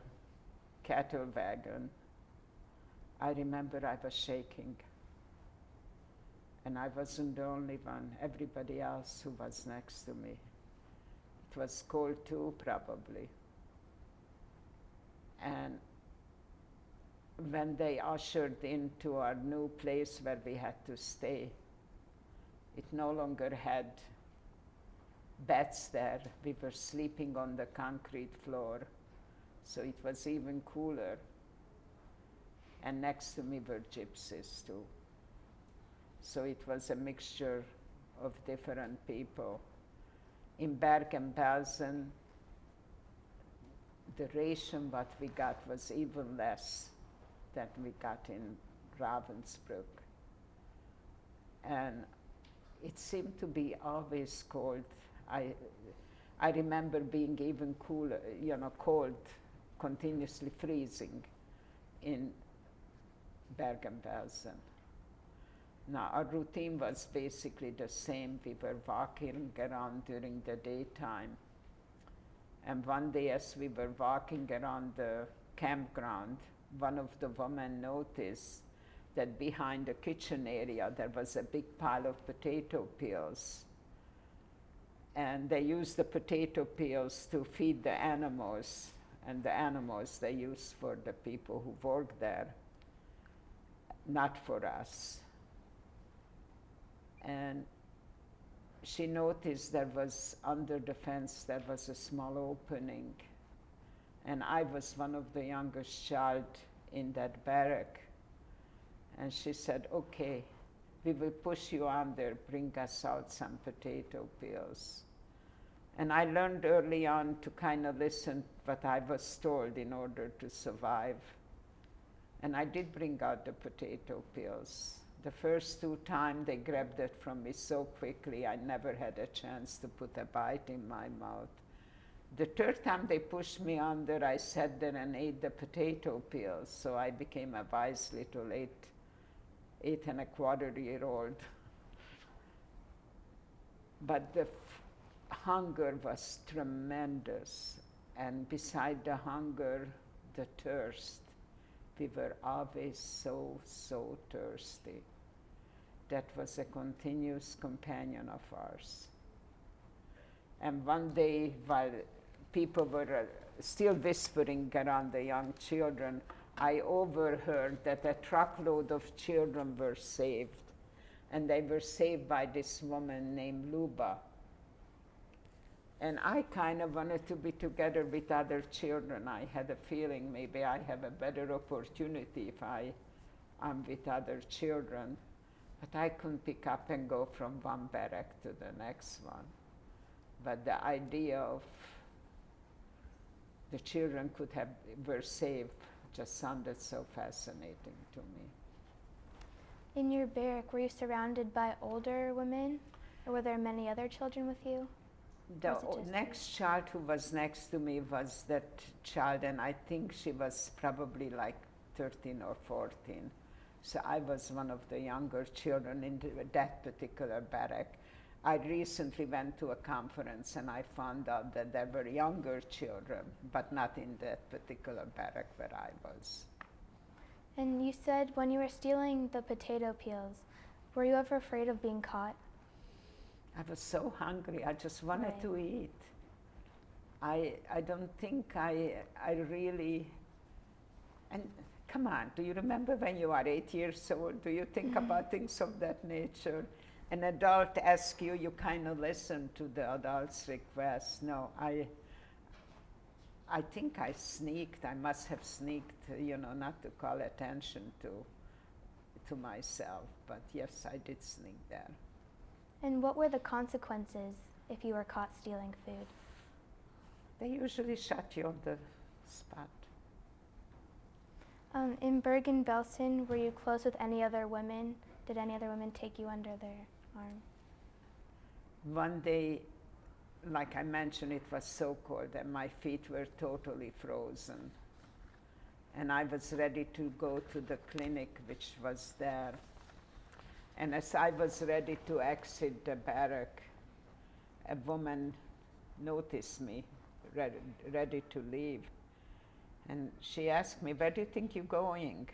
cattle wagon, I remember I was shaking. And I wasn't the only one, everybody else who was next to me. It was cold too, probably. And when they ushered into our new place where we had to stay, it no longer had beds there. We were sleeping on the concrete floor, so it was even cooler. And next to me were gypsies too. So it was a mixture of different people. In Bergen-Belsen, the ration what we got was even less than we got in Ravensbrück. And it seemed to be always cold. I remember being even cooler, cold, continuously freezing in Bergen-Belsen. Now, our routine was basically the same. We were walking around during the daytime. And one day, as we were walking around the campground, one of the women noticed that behind the kitchen area, there was a big pile of potato peels. And they used the potato peels to feed the animals, and the animals they used for the people who worked there, not for us. And she noticed there was, under the fence, there was a small opening. And I was one of the youngest child in that barrack. And she said, okay, we will push you under, bring us out some potato peels. And I learned early on to kind of listen what I was told in order to survive. And I did bring out the potato peels. The first 2 times they grabbed it from me so quickly, I never had a chance to put a bite in my mouth. The 3rd time they pushed me under, I sat there and ate the potato peels, so I became a wise little 8.25-year-old. But the hunger was tremendous, and beside the hunger, the thirst. We were always so thirsty. That was a continuous companion of ours. And one day, while people were still whispering around the young children, I overheard that a truckload of children were saved. And they were saved by this woman named Luba. And I kind of wanted to be together with other children. I had a feeling maybe I have a better opportunity if I'm with other children. But I couldn't pick up and go from one barrack to the next one. But the idea of the children were saved just sounded so fascinating to me. In your barrack, were you surrounded by older women, or were there many other children with you? The Was it just next child who was next to me was that child, and I think she was probably like 13 or 14. So I was one of the younger children in that particular barrack. I recently went to a conference and I found out that there were younger children, but not in that particular barrack where I was. And you said when you were stealing the potato peels, were you ever afraid of being caught? I was so hungry, I just wanted Right. to eat. I don't think I really, and come on, do you remember when you are 8 years old? Do you think about things of that nature? An adult asks you, you kind of listen to the adult's request. No, I think I sneaked. I must have sneaked, not to call attention to myself. But yes, I did sneak there. And what were the consequences if you were caught stealing food? They usually shut you on the spot. In Bergen-Belsen, were you close with any other women? Did any other women take you under their arm? One day, like I mentioned, it was so cold and my feet were totally frozen. And I was ready to go to the clinic, which was there. And as I was ready to exit the barrack, a woman noticed me, ready to leave. And she asked me, "Where do you think you're going?"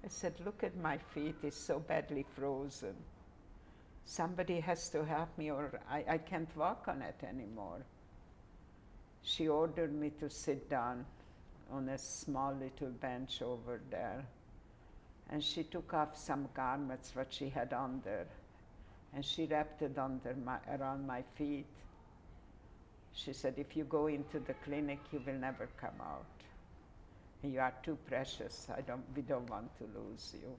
I said, "Look at my feet, it's so badly frozen. Somebody has to help me or I can't walk on it anymore." She ordered me to sit down on a small little bench over there. And she took off some garments, what she had on there, and she wrapped it around my feet. She said, "If you go into the clinic, you will never come out. You are too precious. We don't want to lose you."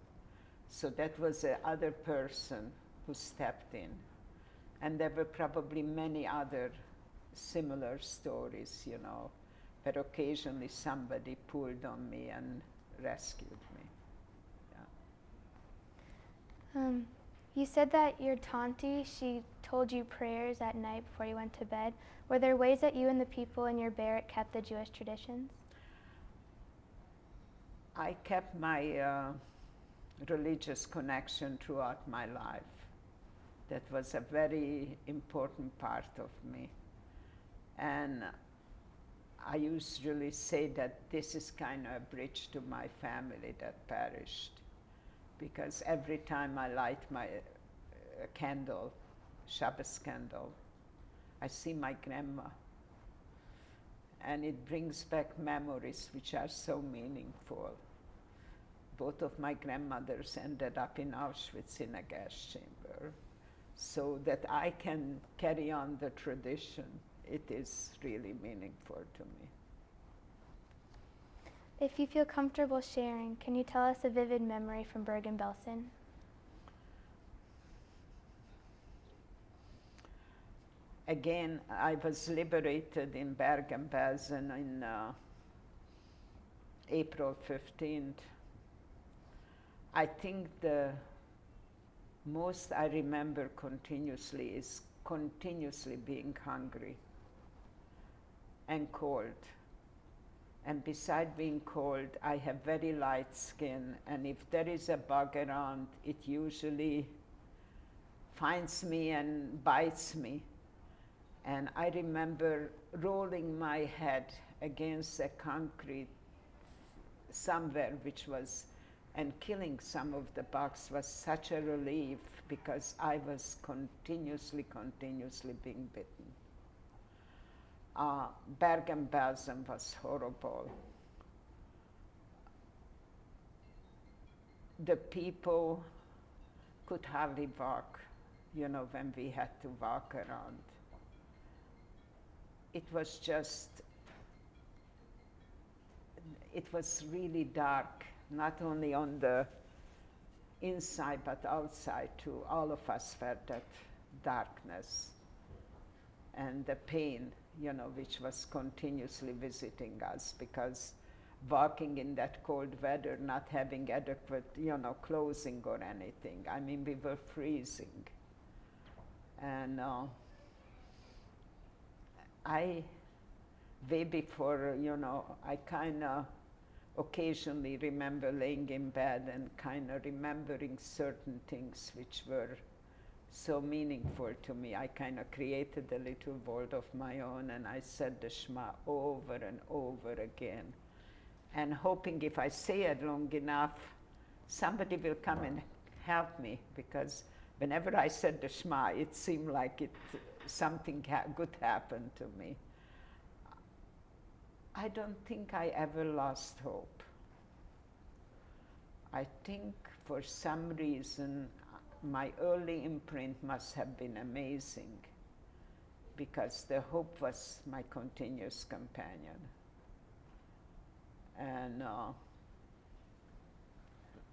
So that was the other person who stepped in. And there were probably many other similar stories, but occasionally somebody pulled on me and rescued me. You said that your tanti, she told you prayers at night before you went to bed. Were there ways that you and the people in your barrack kept the Jewish traditions? I kept my religious connection throughout my life. That was a very important part of me. And I usually say that this is kind of a bridge to my family that perished. Because every time I light my candle, Shabbos candle, I see my grandma. And it brings back memories which are so meaningful. Both of my grandmothers ended up in Auschwitz in a gas chamber. So that I can carry on the tradition, it is really meaningful to me. If you feel comfortable sharing, can you tell us a vivid memory from Bergen-Belsen? Again, I was liberated in Bergen-Belsen in April 15th. I think the most I remember continuously is continuously being hungry and cold. And beside being cold, I have very light skin, and if there is a bug around, it usually finds me and bites me. And I remember rolling my head against a concrete somewhere, and killing some of the bugs was such a relief because I was continuously being bitten. Bergen-Belsen was horrible. The people could hardly walk, when we had to walk around. It was really dark, not only on the inside but outside too. All of us felt that darkness and the pain, which was continuously visiting us because walking in that cold weather, not having adequate, clothing or anything. I mean, we were freezing. And way before, I kind of occasionally remember laying in bed and kind of remembering certain things which were so meaningful to me. I kind of created a little world of my own, and I said the Shema over and over again, and hoping if I say it long enough, somebody will come and help me, because whenever I said the Shema, it seemed like something good happened to me. I don't think I ever lost hope. I think for some reason my early imprint must have been amazing, because the hope was my continuous companion. And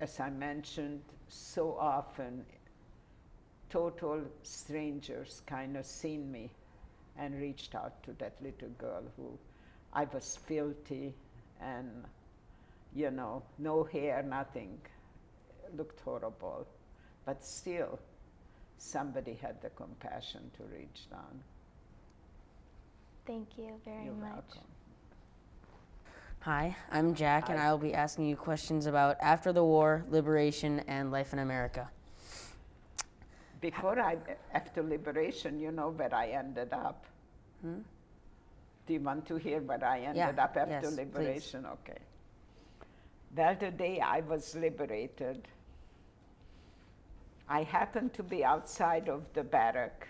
as I mentioned, so often total strangers kind of seen me and reached out to that little girl who I was filthy and, no hair, nothing, looked horrible. But still, somebody had the compassion to reach down. Thank you very You're much. welcome. Hi, I'm Jack, and Hi. I will be asking you questions about after the war, liberation, and life in America. After liberation, you know where I ended up. Hmm? Do you want to hear where I ended Yeah, up after yes, liberation? Okay. Well, the day I was liberated, I happened to be outside of the barrack,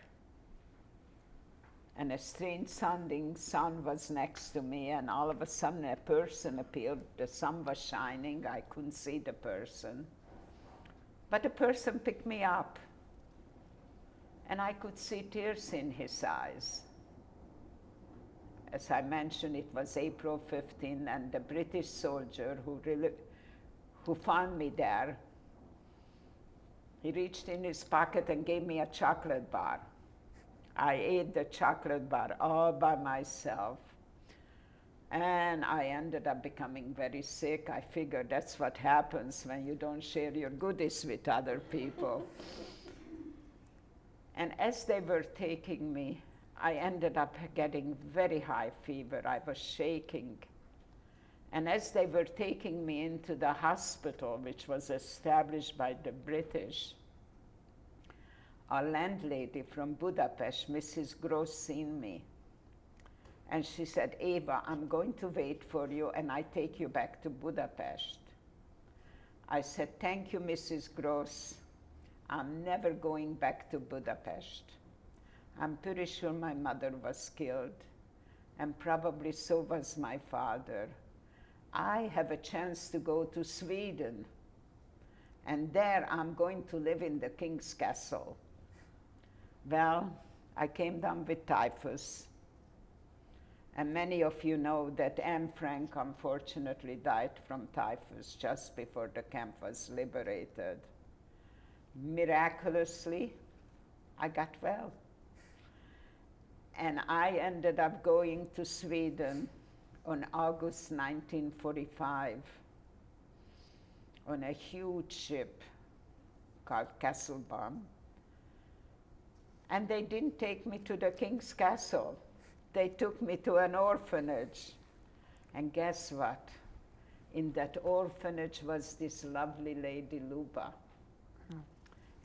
and a strange sounding sound was next to me, and all of a sudden a person appeared. The sun was shining. I couldn't see the person. But the person picked me up, and I could see tears in his eyes. As I mentioned, it was April 15, and the British soldier who found me there, he reached in his pocket and gave me a chocolate bar. I ate the chocolate bar all by myself, and I ended up becoming very sick. I figured that's what happens when you don't share your goodies with other people. And as they were taking me, I ended up getting very high fever. I was shaking. And as they were taking me into the hospital, which was established by the British, our landlady from Budapest, Mrs. Gross, seen me. And she said, Eva, I'm going to wait for you, and I take you back to Budapest. I said, thank you, Mrs. Gross. I'm never going back to Budapest. I'm pretty sure my mother was killed, and probably so was my father. I have a chance to go to Sweden, and there I'm going to live in the king's castle. Well, I came down with typhus, and many of you know that Anne Frank unfortunately died from typhus just before the camp was liberated. Miraculously, I got well. And I ended up going to Sweden on August 1945 on a huge ship called Kasselbaum. And they didn't take me to the king's castle. They took me to an orphanage. And guess what? In that orphanage was this lovely lady, Luba.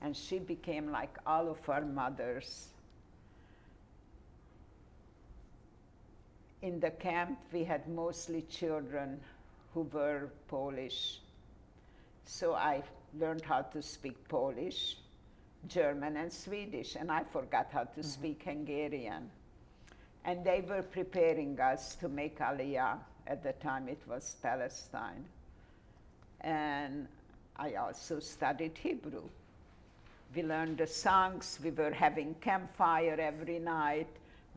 And she became like all of our mothers. In the camp, we had mostly children who were Polish. So I learned how to speak Polish, German, and Swedish, and I forgot how to speak Hungarian. And they were preparing us to make Aliyah. At the time, it was Palestine. And I also studied Hebrew. We learned the songs. We were having campfire every night.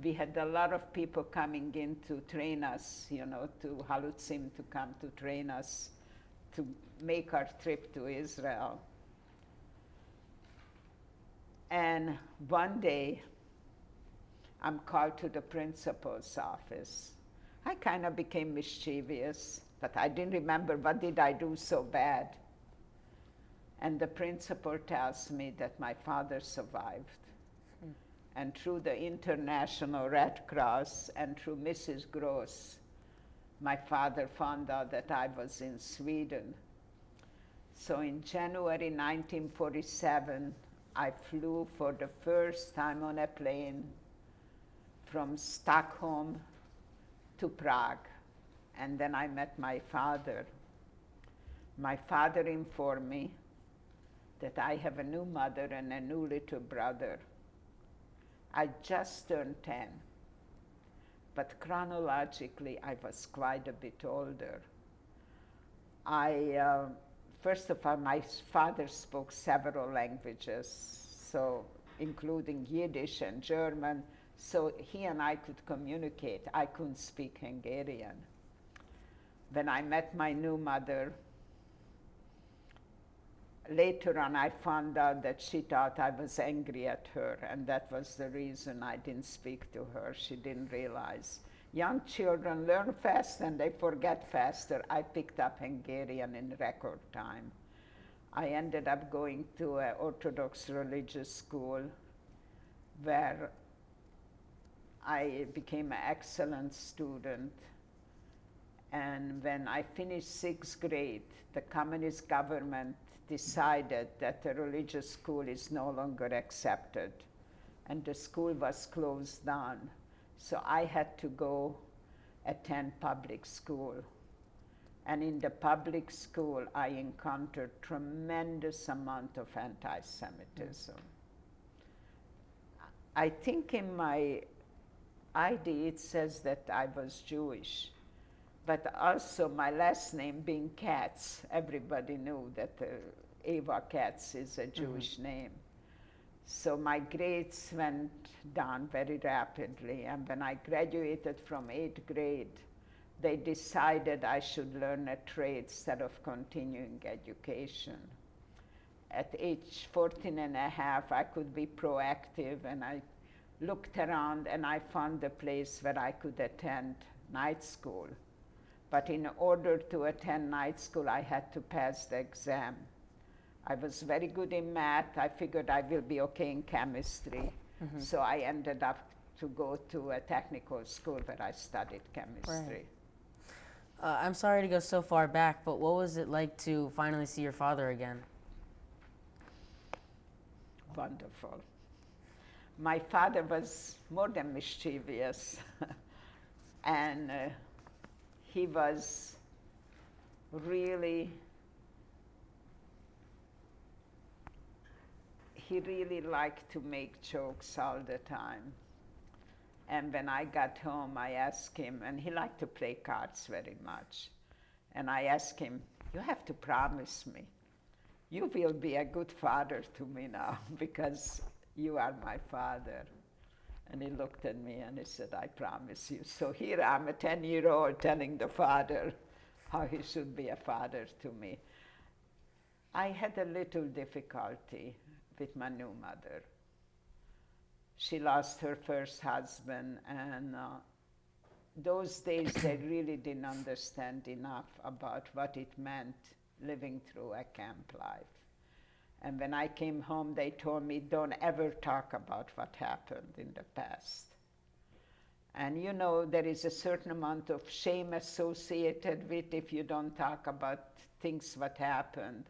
We had a lot of people coming in to train us, to Halutzim, to come to train us to make our trip to Israel. And one day, I'm called to the principal's office. I kind of became mischievous. but I didn't remember what did I do so bad. And the principal tells me that my father survived. And through the International Red Cross and through Mrs. Gross, my father found out that I was in Sweden. So in January 1947, I flew for the first time on a plane from Stockholm to Prague. And then I met my father. My father informed me that I have a new mother and a new little brother. I just turned 10, but chronologically I was quite a bit older. First of all, my father spoke several languages, so including Yiddish and German, so he and I could communicate. I couldn't speak Hungarian. When I met my new mother, later on I found out that she thought I was angry at her, and that was the reason I didn't speak to her. She didn't realize. Young children learn fast and they forget faster. I picked up Hungarian in record time. I ended up going to an Orthodox religious school where I became an excellent student. And when I finished 6th grade, the communist government decided that the religious school is no longer accepted, and the school was closed down. So I had to go attend public school. And in the public school, I encountered tremendous amount of anti-Semitism. I think in my ID it says that I was Jewish, but also my last name being Katz, everybody knew that Eva Katz is a Jewish name. So my grades went down very rapidly, and when I graduated from 8th grade, they decided I should learn a trade instead of continuing education. At age 14 and a half, I could be proactive, and I looked around and I found a place where I could attend night school. But in order to attend night school, I had to pass the exam. I was very good in math. I figured I will be okay in chemistry. So I ended up to go to a technical school where I studied chemistry. Right. I'm sorry to go so far back, but what was it like to finally see your father again? Wonderful. My father was more than mischievous. And he was really, he really liked to make jokes all the time. And when I got home, I asked him, and he liked to play cards very much. And I asked him, you have to promise me, you will be a good father to me now, because you are my father. And he looked at me and he said, I promise you. So here I'm a 10-year-old telling the father how he should be a father to me. I had a little difficulty with my new mother. She lost her first husband, and those days they really didn't understand enough about what it meant living through a camp life. And when I came home, they told me, don't ever talk about what happened in the past. And you know, there is a certain amount of shame associated with if you don't talk about things what happened.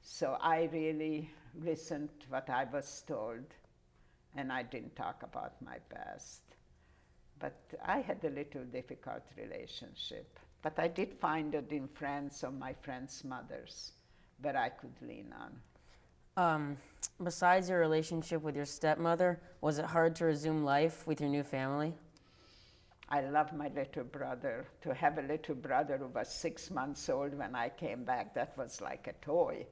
So I really listened to what I was told, and I didn't talk about my past. But I had a little difficult relationship. But I did find it in friends or my friends' mothers that I could lean on. Besides your relationship with your stepmother, was it hard to resume life with your new family? I love my little brother. To have a little brother who was 6 months old when I came back, that was like a toy.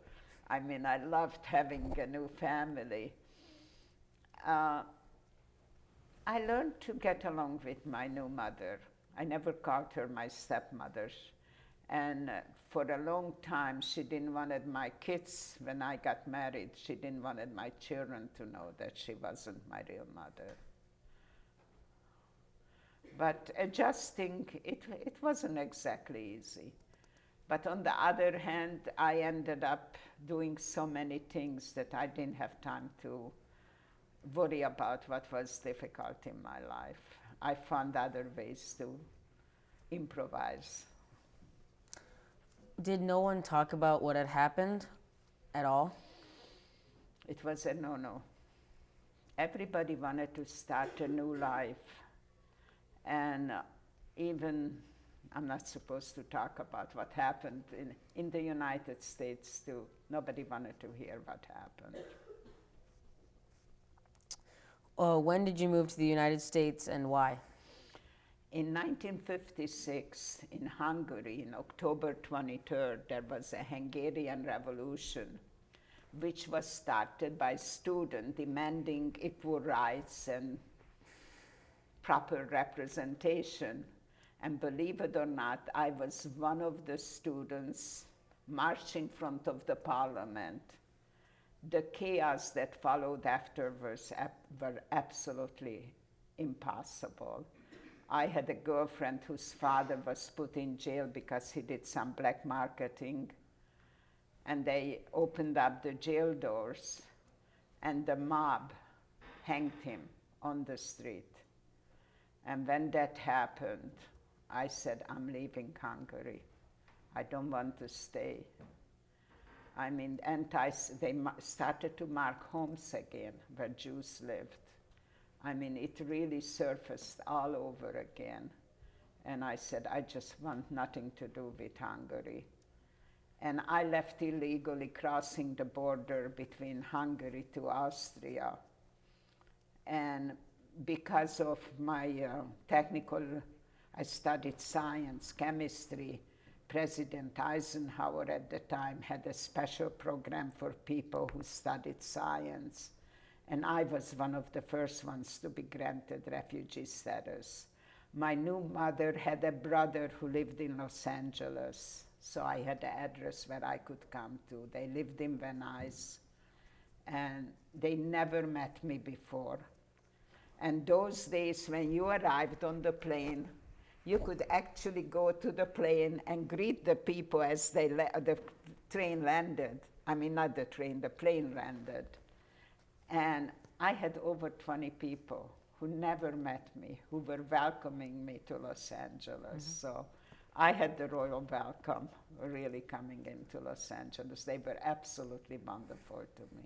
I mean, I loved having a new family. I learned to get along with my new mother. I never called her my stepmother. And for a long time, she didn't want my kids, when I got married, she didn't want my children to know that she wasn't my real mother. But adjusting, it wasn't exactly easy. But on the other hand, I ended up doing so many things that I didn't have time to worry about what was difficult in my life. I found other ways to improvise. Did no one talk about what had happened at all? It was a no-no. Everybody wanted to start a new life. And even, I'm not supposed to talk about what happened in the United States too. Nobody wanted to hear what happened. When did you move to the United States and why? In 1956, in Hungary, in October 23rd, there was a Hungarian Revolution, which was started by students demanding equal rights and proper representation. And believe it or not, I was one of the students marching in front of the parliament. The chaos that followed afterwards were absolutely impossible. I had a girlfriend whose father was put in jail because he did some black marketing, and they opened up the jail doors, and the mob hanged him on the street. And when that happened, I said, I'm leaving Hungary. I don't want to stay. I mean, they started to mark homes again where Jews lived. I mean, it really surfaced all over again. And I said, I just want nothing to do with Hungary. And I left illegally, crossing the border between Hungary to Austria. And because of my I studied science, chemistry. President Eisenhower at the time had a special program for people who studied science. And I was one of the first ones to be granted refugee status. My new mother had a brother who lived in Los Angeles, so I had an address where I could come to. They lived in Venice, and they never met me before. And those days when you arrived on the plane, you could actually go to the plane and greet the people as the train landed. I mean, not the train, the plane landed. And I had over 20 people who never met me, who were welcoming me to Los Angeles. So I had the royal welcome, really coming into Los Angeles. They were absolutely wonderful to me.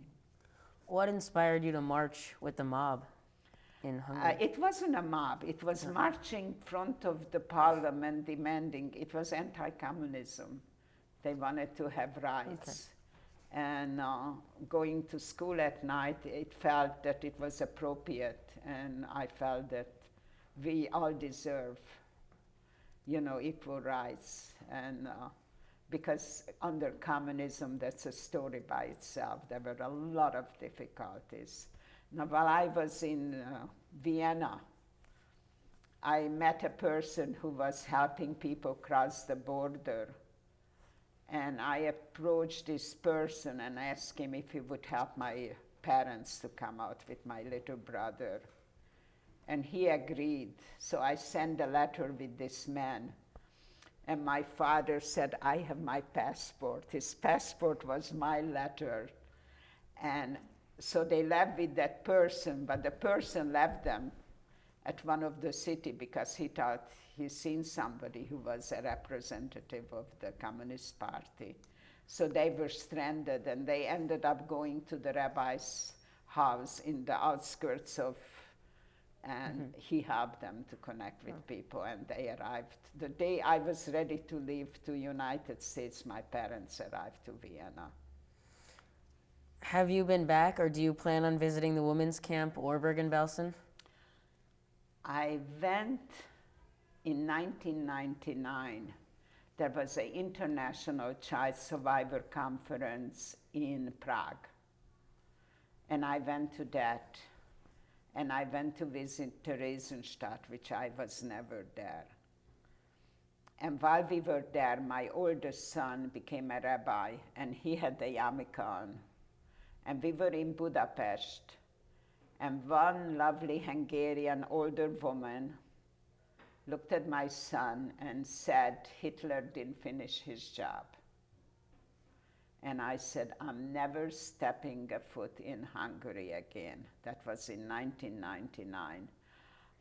What inspired you to march with the mob in Hungary? It wasn't a mob. It was marching in front of the parliament demanding, it was anti-communism. They wanted to have rights. And going to school at night, it felt that it was appropriate, and I felt that we all deserve, equal rights. And because under communism, that's a story by itself. There were a lot of difficulties. Now, while I was in Vienna, I met a person who was helping people cross the border. And I approached this person and asked him if he would help my parents to come out with my little brother. And he agreed. So I sent a letter with this man. And my father said, I have my passport. His passport was my letter. And so they left with that person, but the person left them at one of the city because he thought he'd seen somebody who was a representative of the Communist Party. So they were stranded, and they ended up going to the rabbi's house in the outskirts of, and he helped them to connect with people, and they arrived. The day I was ready to leave to United States, my parents arrived to Vienna. Have you been back, or do you plan on visiting the women's camp or Bergen-Belsen? I went in 1999. There was an international child survivor conference in Prague. And I went to that. And I went to visit Theresienstadt, which I was never there. And while we were there, my oldest son became a rabbi, and he had a yarmulke on. And we were in Budapest, and one lovely Hungarian older woman looked at my son and said, Hitler didn't finish his job. And I said, I'm never stepping a foot in Hungary again. That was in 1999.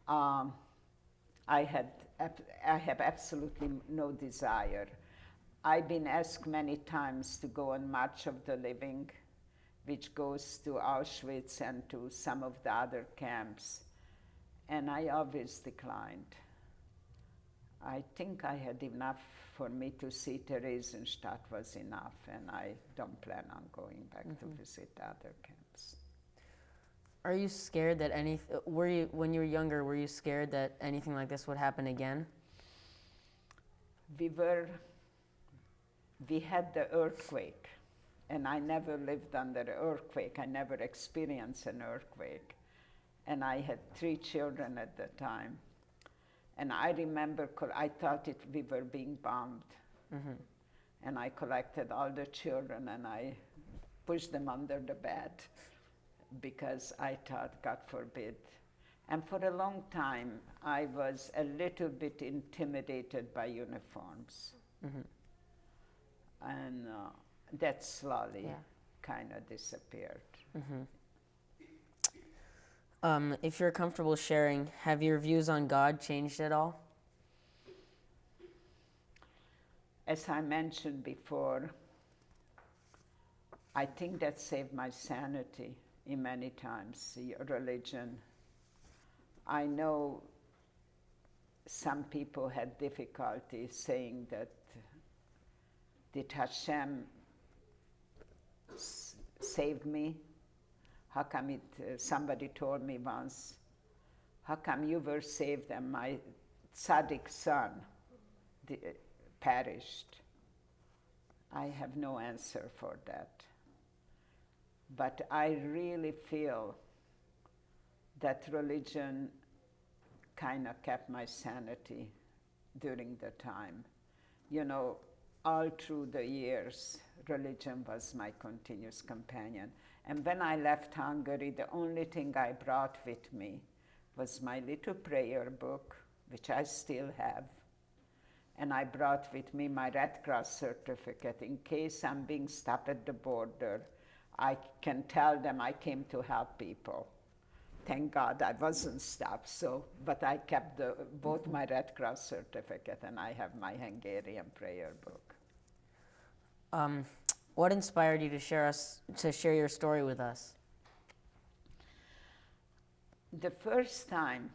I have absolutely no desire. I've been asked many times to go on March of the Living, which goes to Auschwitz and to some of the other camps, and I always declined. I think I had enough for me to see Theresienstadt was enough, and I don't plan on going back to visit other camps. Are you scared that when you were younger, were you scared that anything like this would happen again? We had the earthquake, and I never lived under an earthquake. I never experienced an earthquake. And I had 3 children at the time. And I remember, I thought we were being bombed. And I collected all the children and I pushed them under the bed because I thought, God forbid. And for a long time, I was a little bit intimidated by uniforms. And that slowly kind of disappeared. If you're comfortable sharing, have your views on God changed at all? As I mentioned before, I think that saved my sanity in many times, religion. I know some people had difficulty saying that, did Hashem save me? How come somebody told me once, how come you were saved and my tzaddik son perished? I have no answer for that. But I really feel that religion kind of kept my sanity during the time. You know, all through the years, religion was my continuous companion. And when I left Hungary, the only thing I brought with me was my little prayer book, which I still have. And I brought with me my Red Cross certificate in case I'm being stopped at the border. I can tell them I came to help people. Thank God I wasn't stopped, but I kept both my Red Cross certificate and I have my Hungarian prayer book. What inspired you to share your story with us? The first time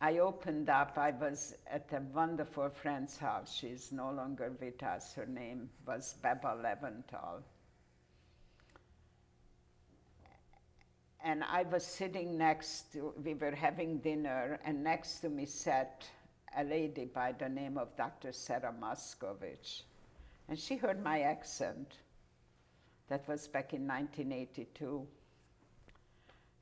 I opened up, I was at a wonderful friend's house. She's no longer with us. Her name was Beba Leventhal. And I was sitting we were having dinner, and next to me sat a lady by the name of Dr. Sarah Moscovich. And she heard my accent. That was back in 1982.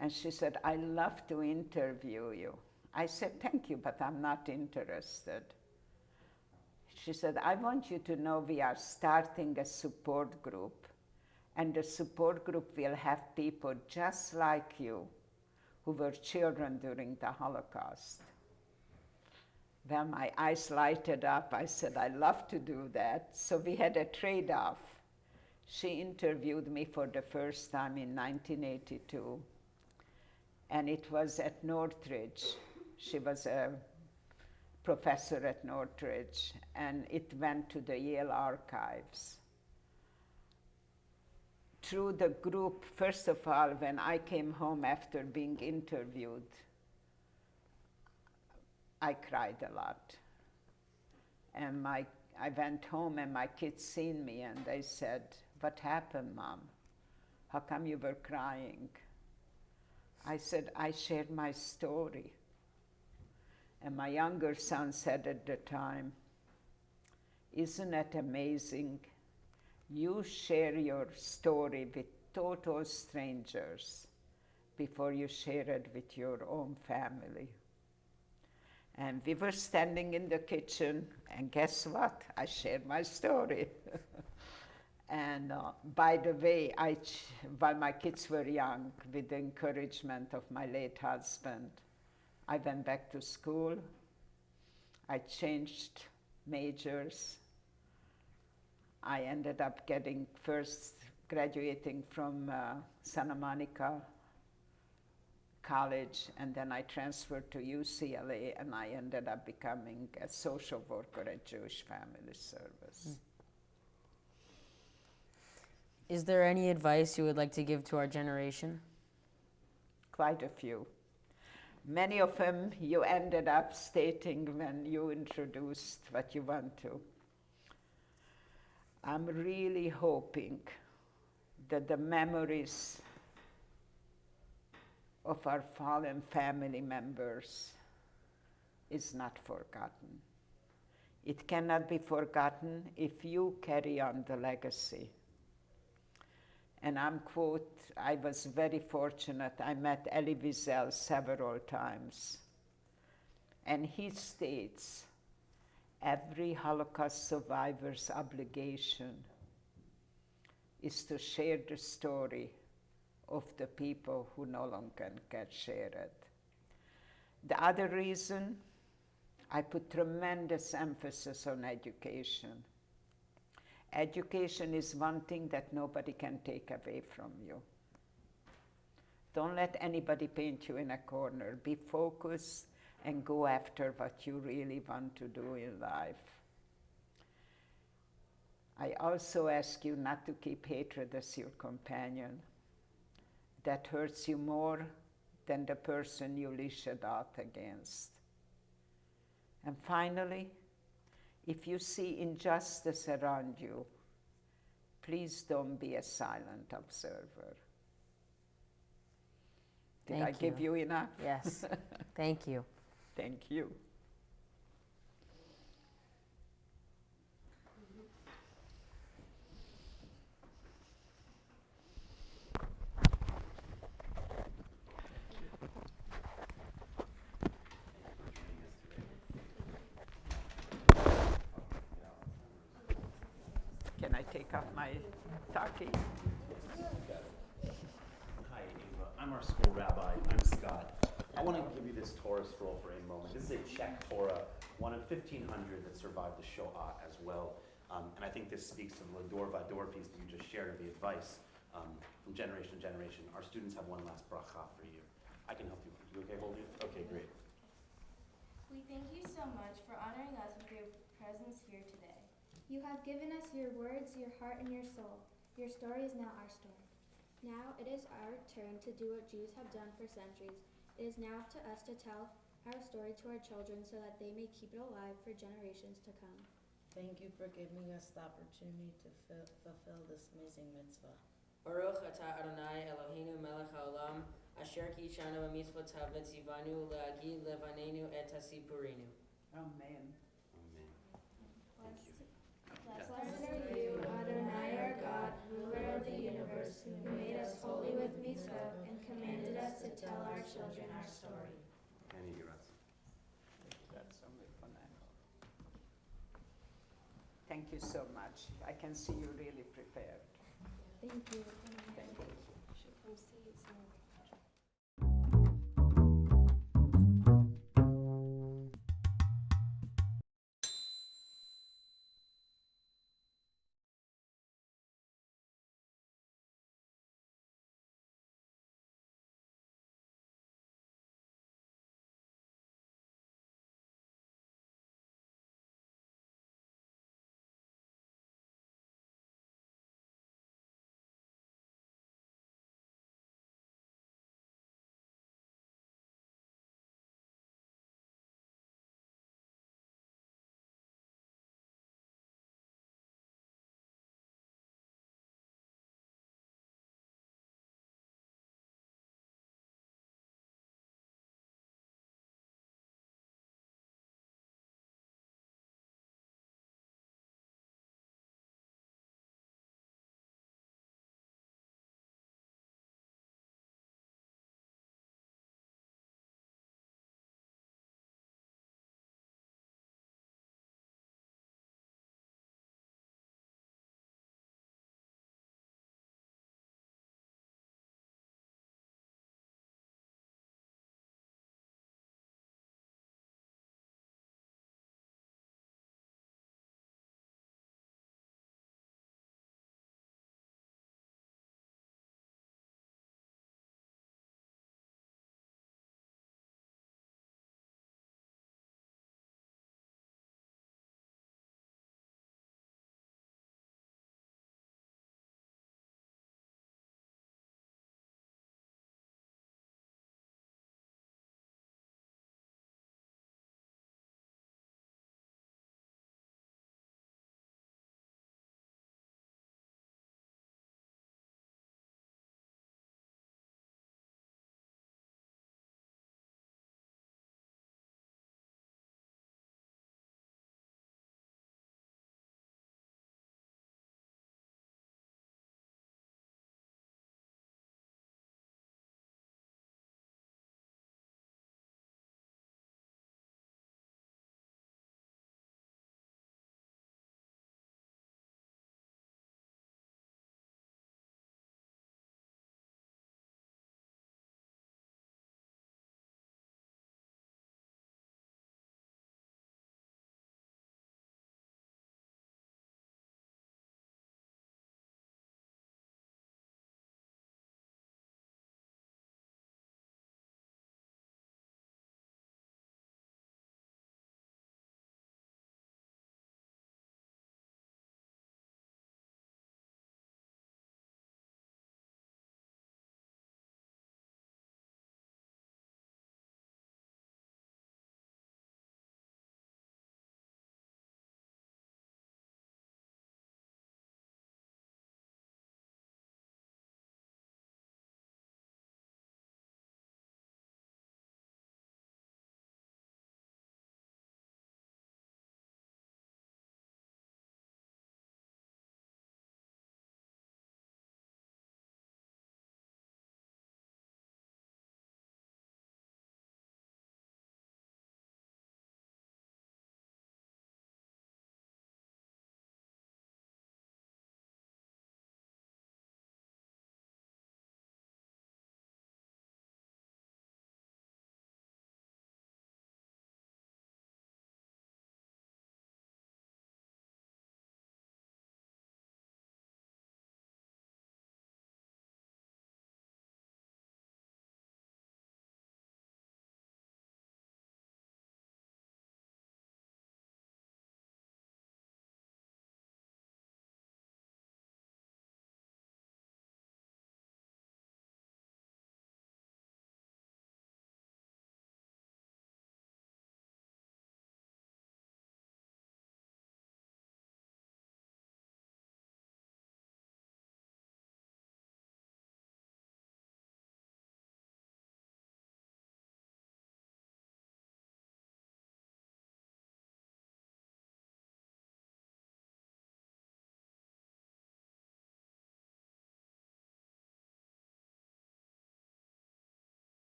And she said, I love to interview you. I said, thank you, but I'm not interested. She said, I want you to know we are starting a support group, and the support group will have people just like you who were children during the Holocaust. Well, my eyes lighted up. I said, I love to do that. So we had a trade-off. She interviewed me for the first time in 1982, and it was at Northridge. She was a professor at Northridge, and it went to the Yale archives. Through the group, first of all, when I came home after being interviewed, I cried a lot. And I went home and my kids seen me and they said, what happened, Mom? How come you were crying? I said, I shared my story. And my younger son said at the time, isn't it amazing? You share your story with total strangers before you share it with your own family. And we were standing in the kitchen, and guess what? I shared my story. And by the way, while my kids were young, with the encouragement of my late husband, I went back to school. I changed majors. I ended up getting first graduating from Santa Monica College, and then I transferred to UCLA, and I ended up becoming a social worker at Jewish Family Service. Is there any advice you would like to give to our generation? Quite a few. Many of them you ended up stating when you introduced what you want to. I'm really hoping that the memories of our fallen family members is not forgotten. It cannot be forgotten if you carry on the legacy. And I was very fortunate. I met Elie Wiesel several times. And he states, every Holocaust survivor's obligation is to share the story of the people who no longer can share it. The other reason, I put tremendous emphasis on education. Education is one thing that nobody can take away from you. Don't let anybody paint you in a corner. Be focused and go after what you really want to do in life. I also ask you not to keep hatred as your companion. That hurts you more than the person you lash out against. And finally, if you see injustice around you, please don't be a silent observer. Did I give you enough? Yes. Thank you. Thank you. Can I take off my talkie? Hi, Ava. I'm our school rabbi. I'm Scott. I want to give you this Torah scroll for a moment. This is a Czech Torah, one of 1,500 that survived the Shoah as well. And I think this speaks to the Dor Vador piece that you just shared, of the advice from generation to generation. Our students have one last bracha for you. I can help you. You okay holding it? Okay, great. We thank you so much for honoring us with your presence here today. You have given us your words, your heart, and your soul. Your story is now our story. Now it is our turn to do what Jews have done for centuries. It is now up to us to tell our story to our children so that they may keep it alive for generations to come. Thank you for giving us the opportunity to fulfill this amazing mitzvah. Baruch atah Adonai Eloheinu melech haolam, asher kishanu b'mitzvotav v'tzivanu le'agi levanenu et hasipurinu. Amen. Blessed are you, Adonai our God, ruler of the universe, who made us holy with mitzvah and commanded us to tell our children our story. Thank you so much. I can see you really prepared. Thank you. Thank you. Come see it, so.